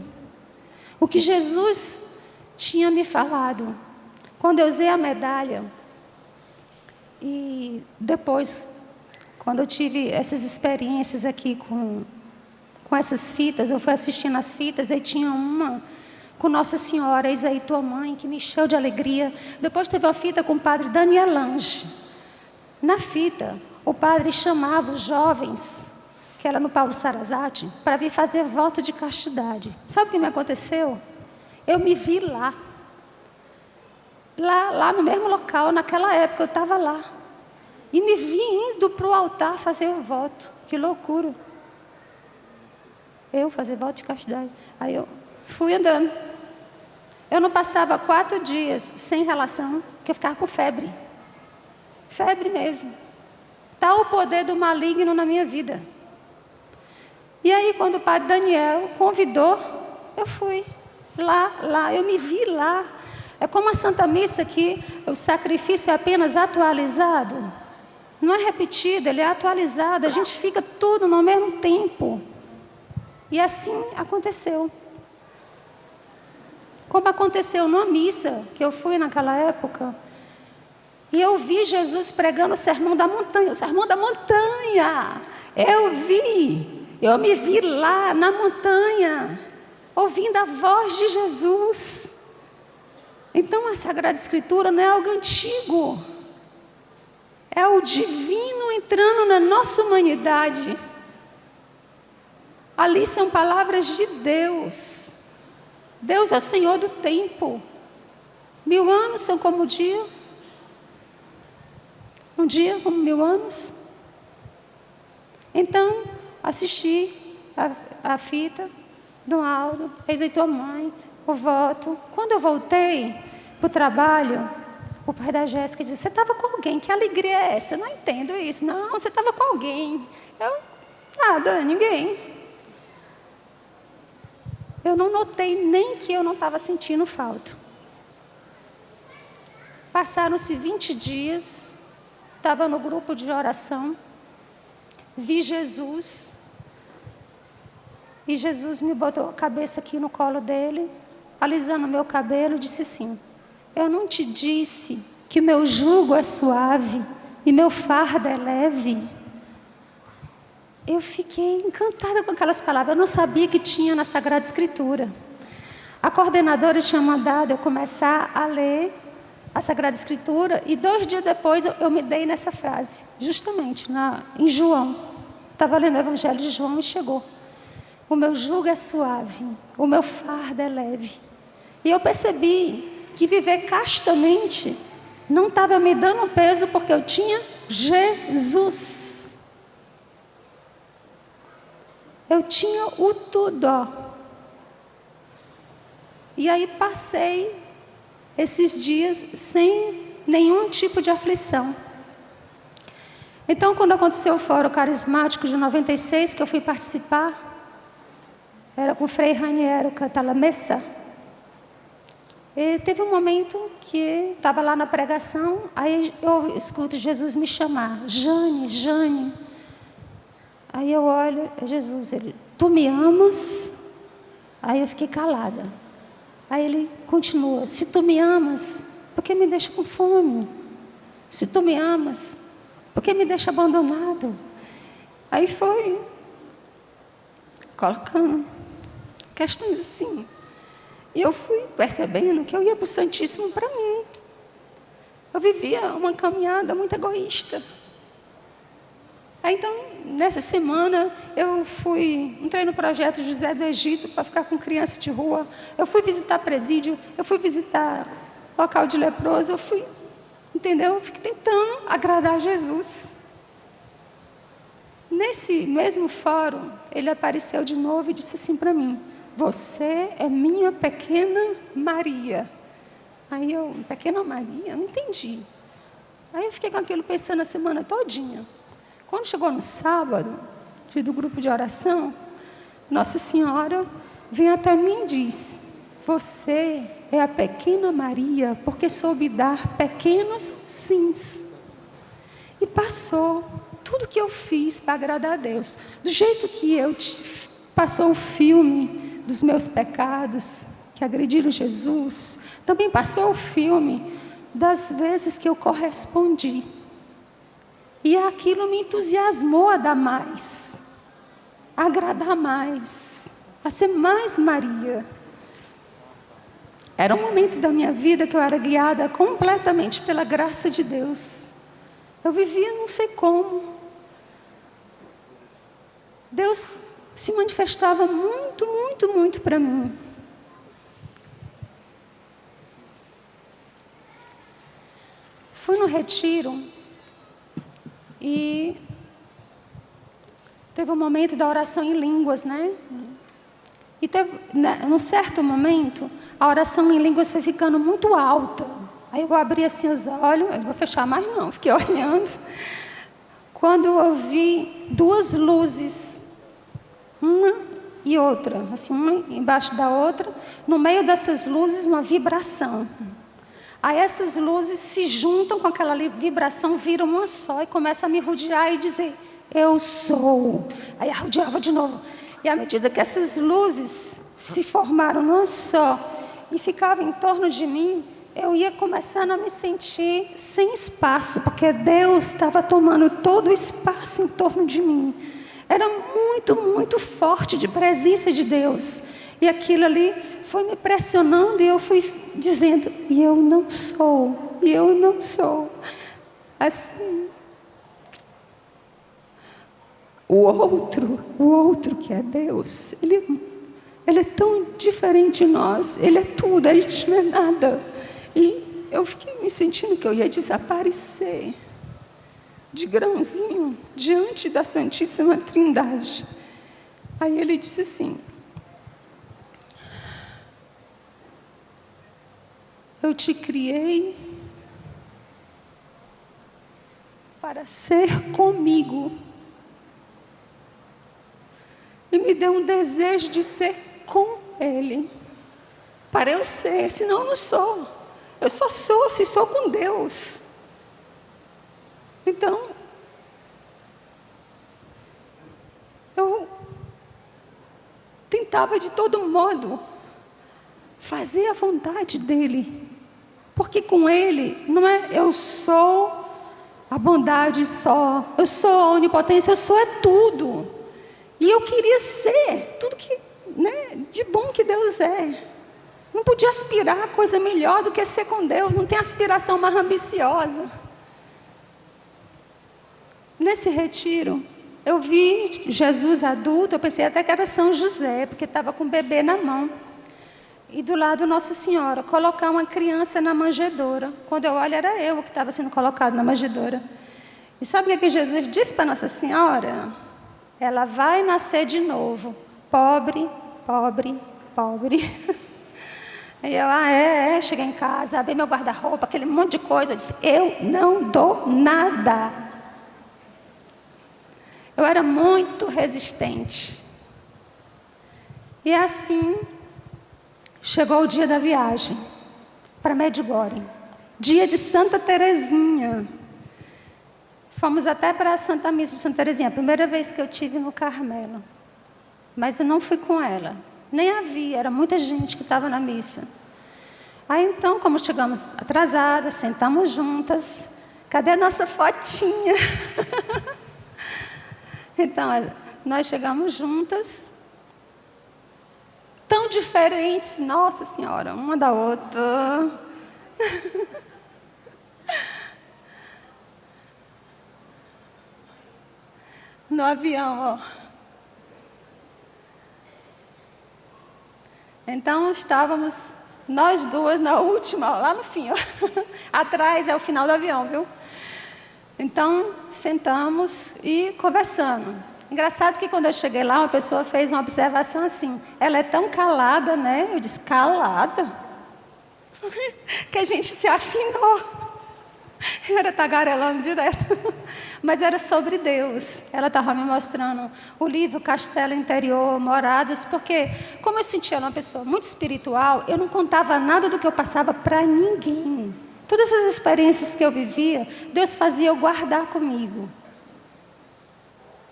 O que Jesus tinha me falado. Quando eu usei a medalha, e depois, quando eu tive essas experiências aqui com essas fitas, eu fui assistindo as fitas, aí tinha uma com Nossa Senhora, eis aí tua mãe, que me encheu de alegria. Depois teve uma fita com o padre Daniel Lange. Na fita, o padre chamava os jovens, que era no Paulo Sarazate, para vir fazer voto de castidade. Sabe o que me aconteceu? Eu me vi lá no mesmo local, naquela época eu estava lá. E me vi indo para o altar fazer o voto. Que loucura. Eu fazer voto de castidade. Aí eu fui andando. Eu não passava 4 dias sem relação, porque eu ficava com febre. Febre mesmo. Tal o poder do maligno na minha vida. E aí, quando o padre Daniel convidou, eu fui lá, eu me vi lá. É como a Santa Missa que o sacrifício é apenas atualizado. Não é repetido, ele é atualizado. A gente fica tudo no mesmo tempo. E assim aconteceu. Como aconteceu numa missa que eu fui naquela época. E eu vi Jesus pregando o sermão da montanha. O sermão da montanha. Eu me vi lá na montanha, ouvindo a voz de Jesus. Então a Sagrada Escritura não é algo antigo. É o divino entrando na nossa humanidade. Ali são palavras de Deus. Deus é o Senhor do tempo. 1000 anos são como um dia. Um dia como 1000 anos. Então, assisti a fita do Aldo, eis aí tua mãe, o voto. Quando eu voltei para o trabalho, o pai da Jéssica disse: você estava com alguém, que alegria é essa? Eu não entendo isso. Não, você estava com alguém. Nada, ninguém. Eu não notei nem que eu não estava sentindo falta. Passaram-se 20 dias, estava no grupo de oração, vi Jesus, e Jesus me botou a cabeça aqui no colo dele, alisando meu cabelo, disse assim: eu não te disse que o meu jugo é suave e meu fardo é leve? Eu fiquei encantada com aquelas palavras, eu não sabia que tinha na Sagrada Escritura. A coordenadora tinha mandado eu começar a ler a Sagrada Escritura, e 2 dias depois eu me dei nessa frase, justamente em João. Estava lendo o Evangelho de João e chegou: o meu jugo é suave, o meu fardo é leve. E eu percebi que viver castamente não estava me dando peso, porque eu tinha Jesus. Eu tinha o tudo. E aí passei esses dias sem nenhum tipo de aflição. Então, quando aconteceu o Fórum Carismático de 96, que eu fui participar, era com o Frei Raniero Cantalamessa. E teve um momento que estava lá na pregação, aí eu escuto Jesus me chamar: Jane, Jane. Aí eu olho, é Jesus, ele: tu me amas? Aí eu fiquei calada. Aí ele continua: se tu me amas, por que me deixa com fome? Se tu me amas, por que me deixa abandonado? Aí foi colocando questões assim. E eu fui percebendo que eu ia para o Santíssimo para mim. Eu vivia uma caminhada muito egoísta. Aí, então, nessa semana, entrei no projeto José do Egito para ficar com criança de rua. Eu fui visitar presídio, eu fui visitar local de leproso, entendeu? Eu fiquei tentando agradar a Jesus. Nesse mesmo fórum, ele apareceu de novo e disse assim para mim: você é minha pequena Maria. Aí eu: pequena Maria? Eu não entendi. Aí eu fiquei com aquilo pensando a semana todinha. Quando chegou no sábado, dia do grupo de oração, Nossa Senhora vem até mim e diz: você é a pequena Maria, porque soube dar pequenos sims. E passou tudo que eu fiz para agradar a Deus. Do jeito que passou o filme dos meus pecados, que agrediram Jesus, também passou o filme das vezes que eu correspondi. E aquilo me entusiasmou a dar mais, a agradar mais, a ser mais Maria. Era um momento da minha vida que eu era guiada completamente pela graça de Deus. Eu vivia não sei como. Deus se manifestava muito, muito, muito para mim. Fui no retiro e teve um momento da oração em línguas, né? E num certo momento, a oração em línguas foi ficando muito alta. Aí eu abri assim os olhos, eu não vou fechar mais não, fiquei olhando. Quando eu vi 2 luzes, uma e outra, assim, uma embaixo da outra, no meio dessas luzes uma vibração. Aí essas luzes se juntam com aquela vibração, viram uma só e começam a me rodear e dizer: eu sou. Aí rodeava de novo. E à medida que essas luzes se formaram numa só e ficavam em torno de mim, eu ia começando a me sentir sem espaço, porque Deus estava tomando todo o espaço em torno de mim. Era muito, muito forte de presença de Deus. E aquilo ali foi me pressionando e eu fui dizendo: e eu não sou, e eu não sou. Assim. O outro que é Deus, ele é tão diferente de nós. Ele é tudo, a gente não é nada. E eu fiquei me sentindo que eu ia desaparecer de grãozinho diante da Santíssima Trindade. Aí ele disse assim: eu te criei para ser comigo. E me deu um desejo de ser com Ele. Para eu ser, senão eu não sou. Eu só sou se sou com Deus. Então, eu tentava de todo modo fazer a vontade dEle. Porque com Ele, não é eu sou a bondade só, eu sou a onipotência, eu sou é tudo. E eu queria ser tudo que, de bom que Deus é. Não podia aspirar a coisa melhor do que ser com Deus. Não tem aspiração mais ambiciosa. Nesse retiro, eu vi Jesus adulto. Eu pensei até que era São José, porque estava com o bebê na mão. E do lado Nossa Senhora, colocar uma criança na manjedoura. Quando eu olho, era eu que estava sendo colocado na manjedoura. E sabe o que Jesus disse para Nossa Senhora? Ela vai nascer de novo. Pobre, pobre, pobre. Aí eu, cheguei em casa, abri meu guarda-roupa, aquele monte de coisa. Eu disse, eu não dou nada. Eu era muito resistente. E assim, chegou o dia da viagem para Medjugorje. Dia de Santa Teresinha. Fomos até para a Santa Missa de Santa Teresinha. A primeira vez que eu tive no Carmelo. Mas eu não fui com ela. Nem havia, era muita gente que estava na missa. Aí então, como chegamos atrasadas, sentamos juntas. Cadê a nossa fotinha? Então, nós chegamos juntas. Tão diferentes, Nossa Senhora, uma da outra. No avião, ó. Então, estávamos nós duas na última, lá no fim, ó. Atrás é o final do avião, viu? Então, sentamos e conversamos. Engraçado que quando eu cheguei lá, uma pessoa fez uma observação assim, ela é tão calada, né? Eu disse, calada? Que a gente se afinou. Eu era tagarelando direto. Mas era sobre Deus. Ela estava me mostrando o livro Castelo Interior, Moradas, porque como eu sentia ela uma pessoa muito espiritual, eu não contava nada do que eu passava para ninguém. Todas as experiências que eu vivia, Deus fazia eu guardar comigo.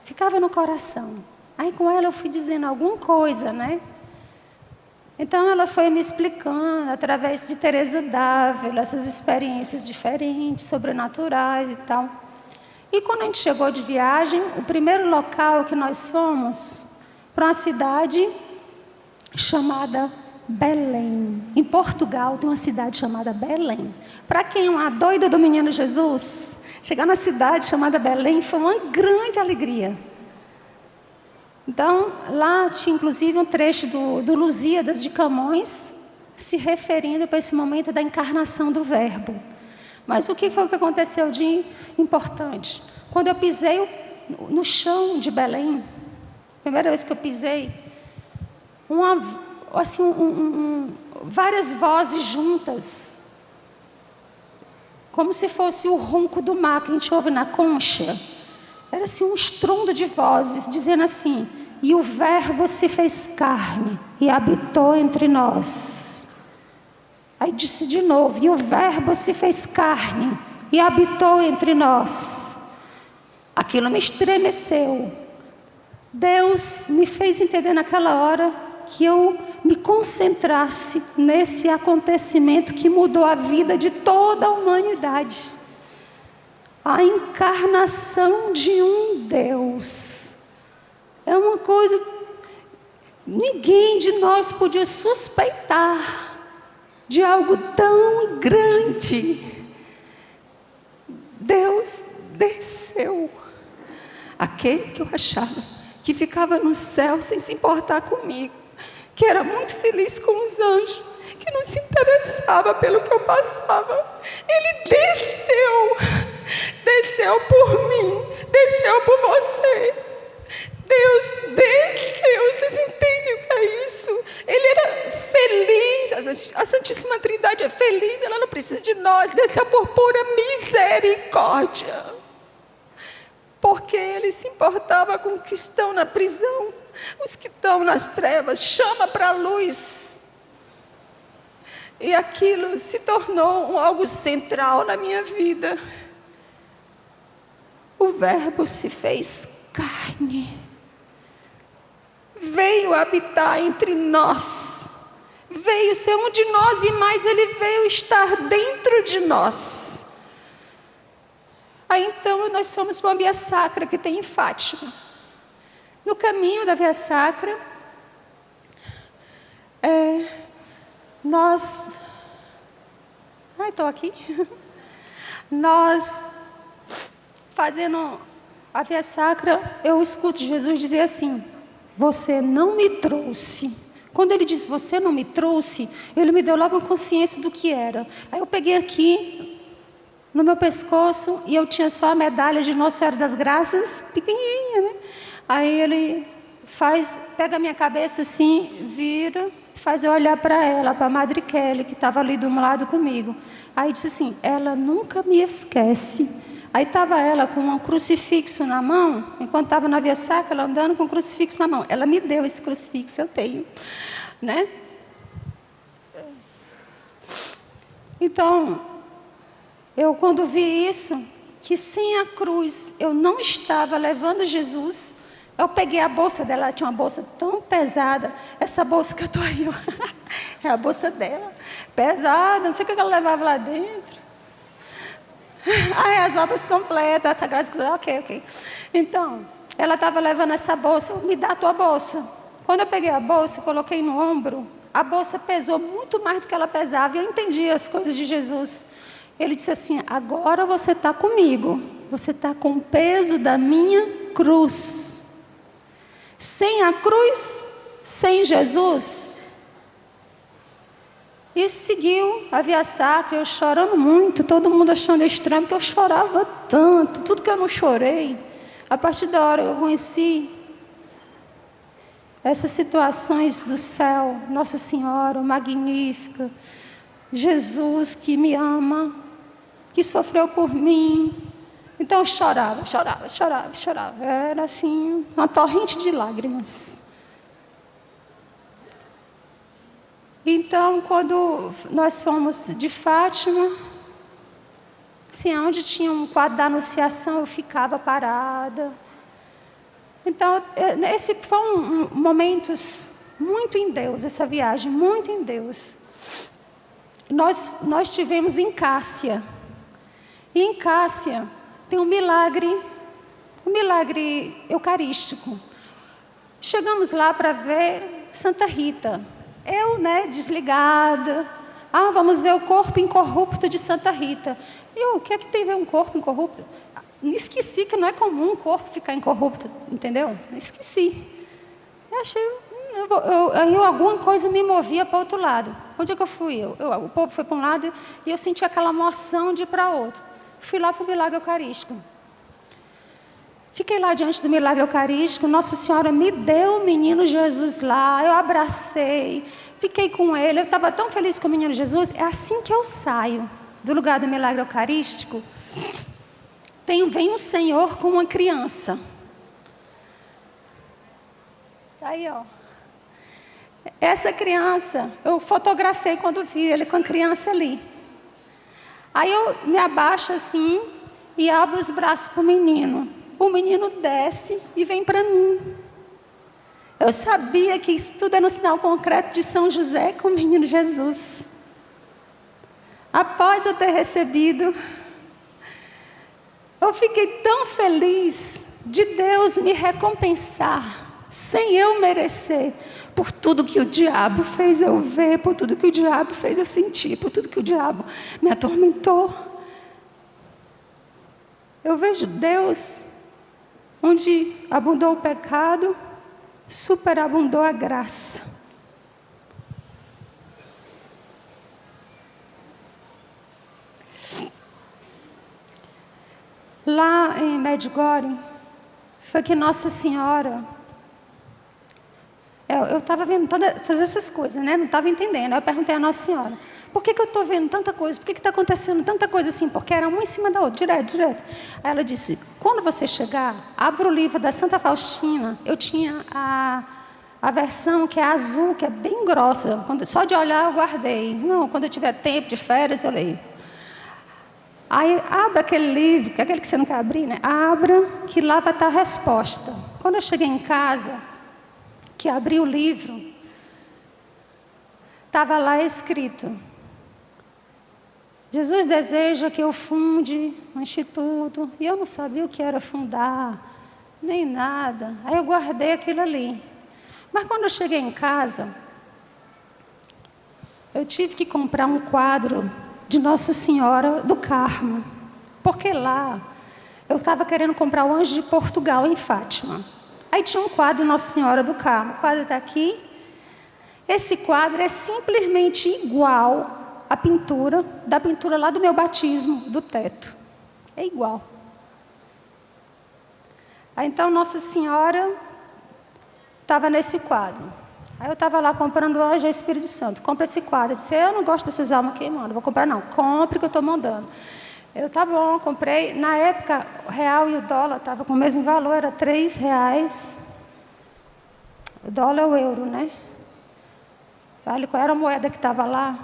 Ficava no coração. Aí com ela eu fui dizendo alguma coisa, né? Então ela foi me explicando, através de Teresa d'Ávila, essas experiências diferentes, sobrenaturais e tal. E quando a gente chegou de viagem, o primeiro local que nós fomos, para uma cidade chamada Belém. Em Portugal tem uma cidade chamada Belém. Para quem é uma doida do Menino Jesus, chegar na cidade chamada Belém foi uma grande alegria. Então, lá tinha inclusive um trecho do Lusíadas de Camões, se referindo para esse momento da encarnação do Verbo. Mas o que foi que aconteceu de importante? Quando eu pisei no chão de Belém, primeira vez que eu pisei, várias vozes juntas, como se fosse o ronco do mar que a gente ouve na concha. Era assim um estrondo de vozes, dizendo assim, e o Verbo se fez carne e habitou entre nós. Aí disse de novo, e o Verbo se fez carne e habitou entre nós. Aquilo me estremeceu. Deus me fez entender naquela hora que eu me concentrasse nesse acontecimento que mudou a vida de toda a humanidade. A encarnação de um Deus. É uma coisa, ninguém de nós podia suspeitar de algo tão grande. Deus desceu. Aquele que eu achava que ficava no céu sem se importar comigo, que era muito feliz com os anjos, que não se interessava pelo que eu passava. Ele desceu por mim, desceu por você. Deus desceu, vocês entendem o que é isso? Ele era feliz, a Santíssima Trindade é feliz, ela não precisa de nós, desceu por pura misericórdia. porque Ele se importava com os que estão na prisão, os que estão nas trevas, chama para a luz. E aquilo se tornou algo central na minha vida. O Verbo se fez carne, veio habitar entre nós, veio ser um de nós e mais, Ele veio estar dentro de nós. Aí então nós fomos para uma Via Sacra que tem em Fátima. No caminho da Via Sacra, estou aqui. Nós, fazendo a Via Sacra, eu escuto Jesus dizer assim: você não me trouxe. Quando Ele diz você não me trouxe, Ele me deu logo a consciência do que era. Aí eu peguei aqui no meu pescoço e eu tinha só a medalha de Nossa Senhora das Graças, pequenininha, né? Aí Ele pega a minha cabeça assim, vira, faz eu olhar para ela, para a Madre Kelly, que estava ali do lado comigo. Aí disse assim: ela nunca me esquece. Aí estava ela com um crucifixo na mão, enquanto estava na Via Sacra, ela andando com um crucifixo na mão. Ela me deu esse crucifixo, eu tenho, né? Então, eu quando vi isso, que sem a cruz eu não estava levando Jesus, eu peguei a bolsa dela, ela tinha uma bolsa tão pesada, essa bolsa que eu estou aí, é a bolsa dela, pesada, não sei o que ela levava lá dentro. As obras completas, a Sagrada Escritura, ok. Então, ela estava levando essa bolsa, me dá a tua bolsa. Quando eu peguei a bolsa, coloquei no ombro, a bolsa pesou muito mais do que ela pesava, e eu entendi as coisas de Jesus. Ele disse assim: agora você está comigo, você está com o peso da minha cruz. Sem a cruz, sem Jesus. E seguiu a Via Sacra, eu chorando muito, todo mundo achando estranho, porque eu chorava tanto, tudo que eu não chorei. A partir da hora eu conheci essas situações do céu, Nossa Senhora magnífica, Jesus que me ama, que sofreu por mim. Então eu chorava. Era assim, uma torrente de lágrimas. Então, quando nós fomos de Fátima, assim, onde tinha um quadro da Anunciação, eu ficava parada. Então, esse foi momentos muito em Deus, essa viagem, muito em Deus. Nós tivemos em Cássia. E em Cássia tem um milagre eucarístico. Chegamos lá para ver Santa Rita. Eu, desligada. Vamos ver o corpo incorrupto de Santa Rita. O que é que tem a ver um corpo incorrupto? Esqueci que não é comum um corpo ficar incorrupto, entendeu? Esqueci. Eu achei... alguma coisa me movia para o outro lado. Onde é que eu fui? O povo foi para um lado e eu senti aquela moção de ir para outro. Fui lá para o milagre eucarístico. Fiquei lá diante do milagre eucarístico, Nossa Senhora me deu o menino Jesus lá, eu abracei, fiquei com ele, eu estava tão feliz com o menino Jesus. É assim que eu saio do lugar do milagre eucarístico, vem um Senhor com uma criança. Está aí, ó. Essa criança, eu fotografei quando vi ele com a criança ali. Aí eu me abaixo assim e abro os braços para o menino. O menino desce e vem para mim. Eu sabia que isso tudo era um sinal concreto de São José com o menino Jesus. Após eu ter recebido, eu fiquei tão feliz de Deus me recompensar, sem eu merecer, por tudo que o diabo fez eu ver, por tudo que o diabo fez eu sentir, por tudo que o diabo me atormentou. Eu vejo Deus, onde abundou o pecado, superabundou a graça. Lá em Medjugorje, foi que Nossa Senhora... Eu estava vendo todas essas coisas, né? Não estava entendendo. Aí eu perguntei à Nossa Senhora, por que eu estou vendo tanta coisa? Por que está acontecendo tanta coisa assim? Porque era uma em cima da outra, direto. Aí ela disse, quando você chegar, abra o livro da Santa Faustina. Eu tinha a versão que é azul, que é bem grossa. Só de olhar eu guardei. Não, quando eu tiver tempo de férias, eu leio. Aí abra aquele livro, que é aquele que você não quer abrir, né? Abra, que lá vai estar a resposta. Quando eu cheguei em casa, que abri o livro, estava lá escrito: Jesus deseja que eu funde um instituto. E eu não sabia o que era fundar, nem nada. Aí eu guardei aquilo ali. Mas quando eu cheguei em casa, eu tive que comprar um quadro de Nossa Senhora do Carmo. Porque lá, eu estava querendo comprar o Anjo de Portugal, em Fátima. Aí tinha um quadro de Nossa Senhora do Carmo. O quadro está aqui. Esse quadro é simplesmente igual à pintura, da pintura lá do meu batismo, do teto. É igual. Aí então Nossa Senhora estava nesse quadro. Aí eu estava lá comprando o Anjo e o Espírito Santo. Compra esse quadro. Eu disse, eu não gosto dessas almas queimando, vou comprar não. Compre que eu estou mandando. Eu, tá bom, comprei. Na época, o real e o dólar estavam com o mesmo valor, era R$3. O dólar é o euro, né? Vale, qual era a moeda que estava lá?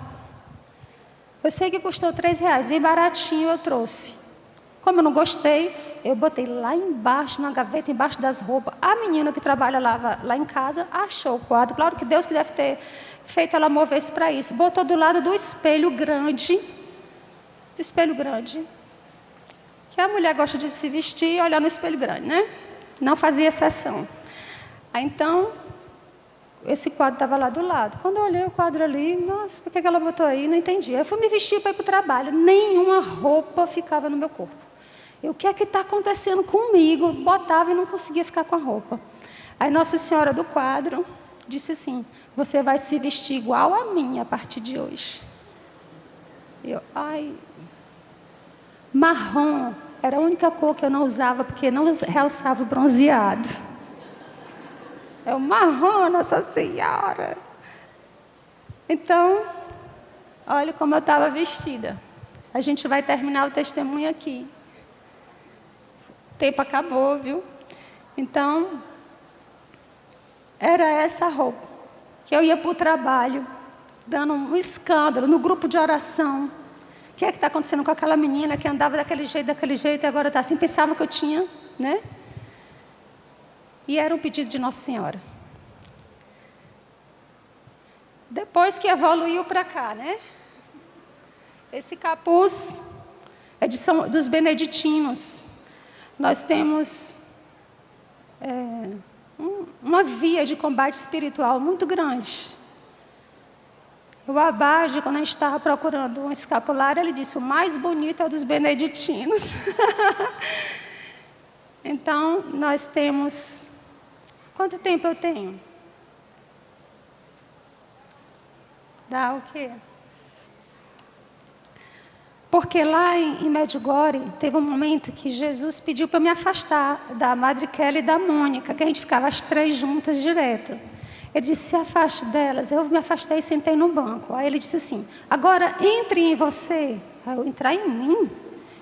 Eu sei que custou R$3, bem baratinho eu trouxe. Como eu não gostei, eu botei lá embaixo, na gaveta, embaixo das roupas. A menina que trabalha lá em casa achou o quadro. Claro que Deus que deve ter feito ela mover-se para isso. Botou do lado do espelho grande. Do espelho grande. Que a mulher gosta de se vestir e olhar no espelho grande, né? Não fazia exceção. Aí então, esse quadro estava lá do lado. Quando eu olhei o quadro ali, nossa, por que ela botou aí? Não entendi. Eu fui me vestir para ir para o trabalho. Nenhuma roupa ficava no meu corpo. O que é que está acontecendo comigo? Botava e não conseguia ficar com a roupa. Aí Nossa Senhora do quadro disse assim, você vai se vestir igual a mim a partir de hoje. Eu, marrom era a única cor que eu não usava, porque não realçava o bronzeado. É o marrom, Nossa Senhora. Então, olha como eu estava vestida. A gente vai terminar o testemunho aqui. O tempo acabou, viu? Então, era essa roupa que eu ia para o trabalho, dando um escândalo no grupo de oração. O que é que está acontecendo com aquela menina que andava daquele jeito, e agora está assim? Pensava que eu tinha, né? E era um pedido de Nossa Senhora. Depois que evoluiu para cá, né? Esse capuz é dos beneditinos. Nós temos uma via de combate espiritual muito grande. O Abade, quando a gente estava procurando um escapulário, ele disse, o mais bonito é o dos beneditinos. Então, nós temos... Quanto tempo eu tenho? Dá o quê? Porque lá em Medjugorje, teve um momento que Jesus pediu para me afastar da Madre Kelly e da Mônica, que a gente ficava as três juntas direto. Ele disse, se afaste delas. Eu me afastei e sentei no banco. Aí ele disse assim, agora entre em você. Aí eu, entrar em mim?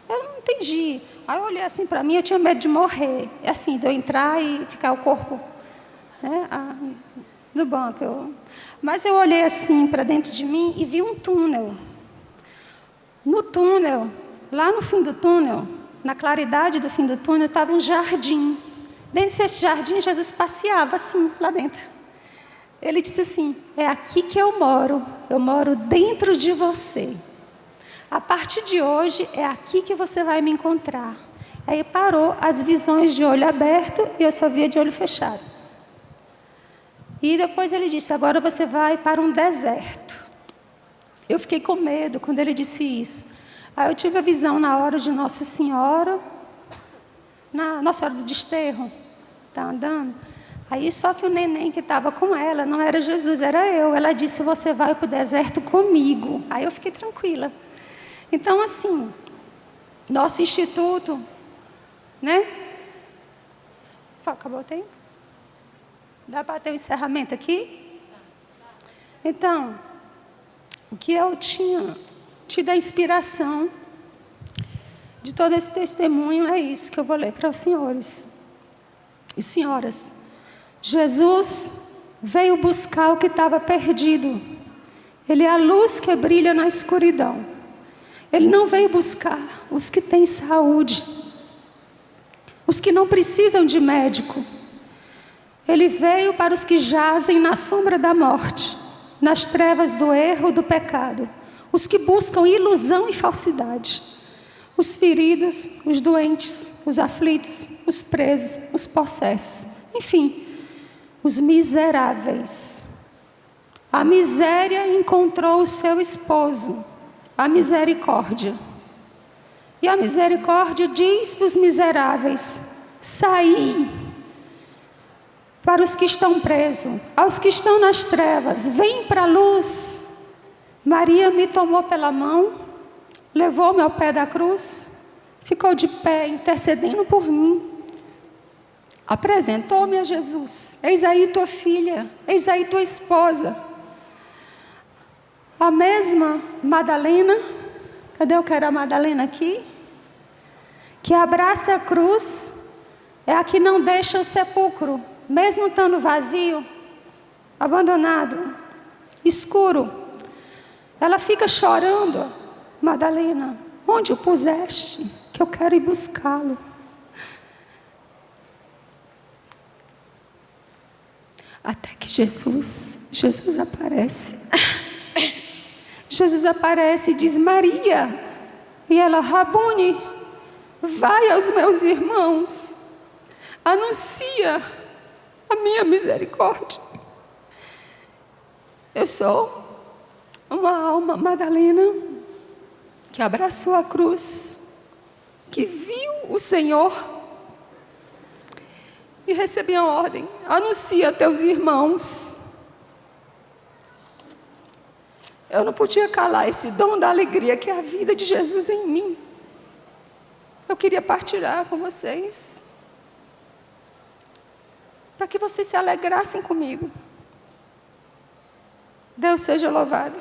Eu não entendi. Aí eu olhei assim para mim, eu tinha medo de morrer. Assim, de eu entrar e ficar o corpo, né, no banco. Mas eu olhei assim para dentro de mim e vi um túnel. No túnel, lá no fim do túnel, na claridade do fim do túnel, estava um jardim. Dentro desse jardim, Jesus passeava assim, lá dentro. Ele disse assim, é aqui que eu moro dentro de você. A partir de hoje, é aqui que você vai me encontrar. Aí parou as visões de olho aberto e eu só via de olho fechado. E depois ele disse, agora você vai para um deserto. Eu fiquei com medo quando ele disse isso. Aí eu tive a visão na hora de Nossa Senhora, na Nossa Senhora do Desterro, está andando. Aí só que o neném que estava com ela não era Jesus, era eu. Ela disse, você vai para o deserto comigo. Aí eu fiquei tranquila. Então assim, nosso instituto, né? Acabou o tempo? Dá para ter um encerramento aqui? Então, O que eu tinha tido a inspiração de todo esse testemunho é isso que eu vou ler para os senhores e senhoras. Jesus veio buscar o que estava perdido. Ele é a luz que brilha na escuridão. Ele não veio buscar os que têm saúde, os que não precisam de médico. Ele veio para os que jazem na sombra da morte, nas trevas do erro, do pecado, os que buscam ilusão e falsidade, os feridos, os doentes, os aflitos, os presos, os possessos, enfim, os miseráveis. A miséria encontrou o seu esposo, a misericórdia. E a misericórdia diz para os miseráveis: saí. Para os que estão presos, aos que estão nas trevas, vem para a luz. Maria me tomou pela mão, levou-me ao pé da cruz, ficou de pé, intercedendo por mim. Apresentou-me a Jesus: eis aí tua filha, eis aí tua esposa. A mesma Madalena, cadê eu quero a Madalena aqui? Que abraça a cruz, é a que não deixa o sepulcro, mesmo estando vazio, abandonado, escuro. Ela fica chorando: Madalena, onde o puseste? Que eu quero ir buscá-lo. Até que Jesus aparece. Jesus aparece e diz: Maria. E ela: Rabone, vai aos meus irmãos, anuncia a minha misericórdia. Eu sou uma alma Madalena que abraçou a cruz, que viu o Senhor e recebi a ordem: anuncia a teus irmãos. Eu não podia calar esse dom da alegria que é a vida de Jesus em mim. Eu queria partilhar com vocês, para que vocês se alegrassem comigo. Deus seja louvado.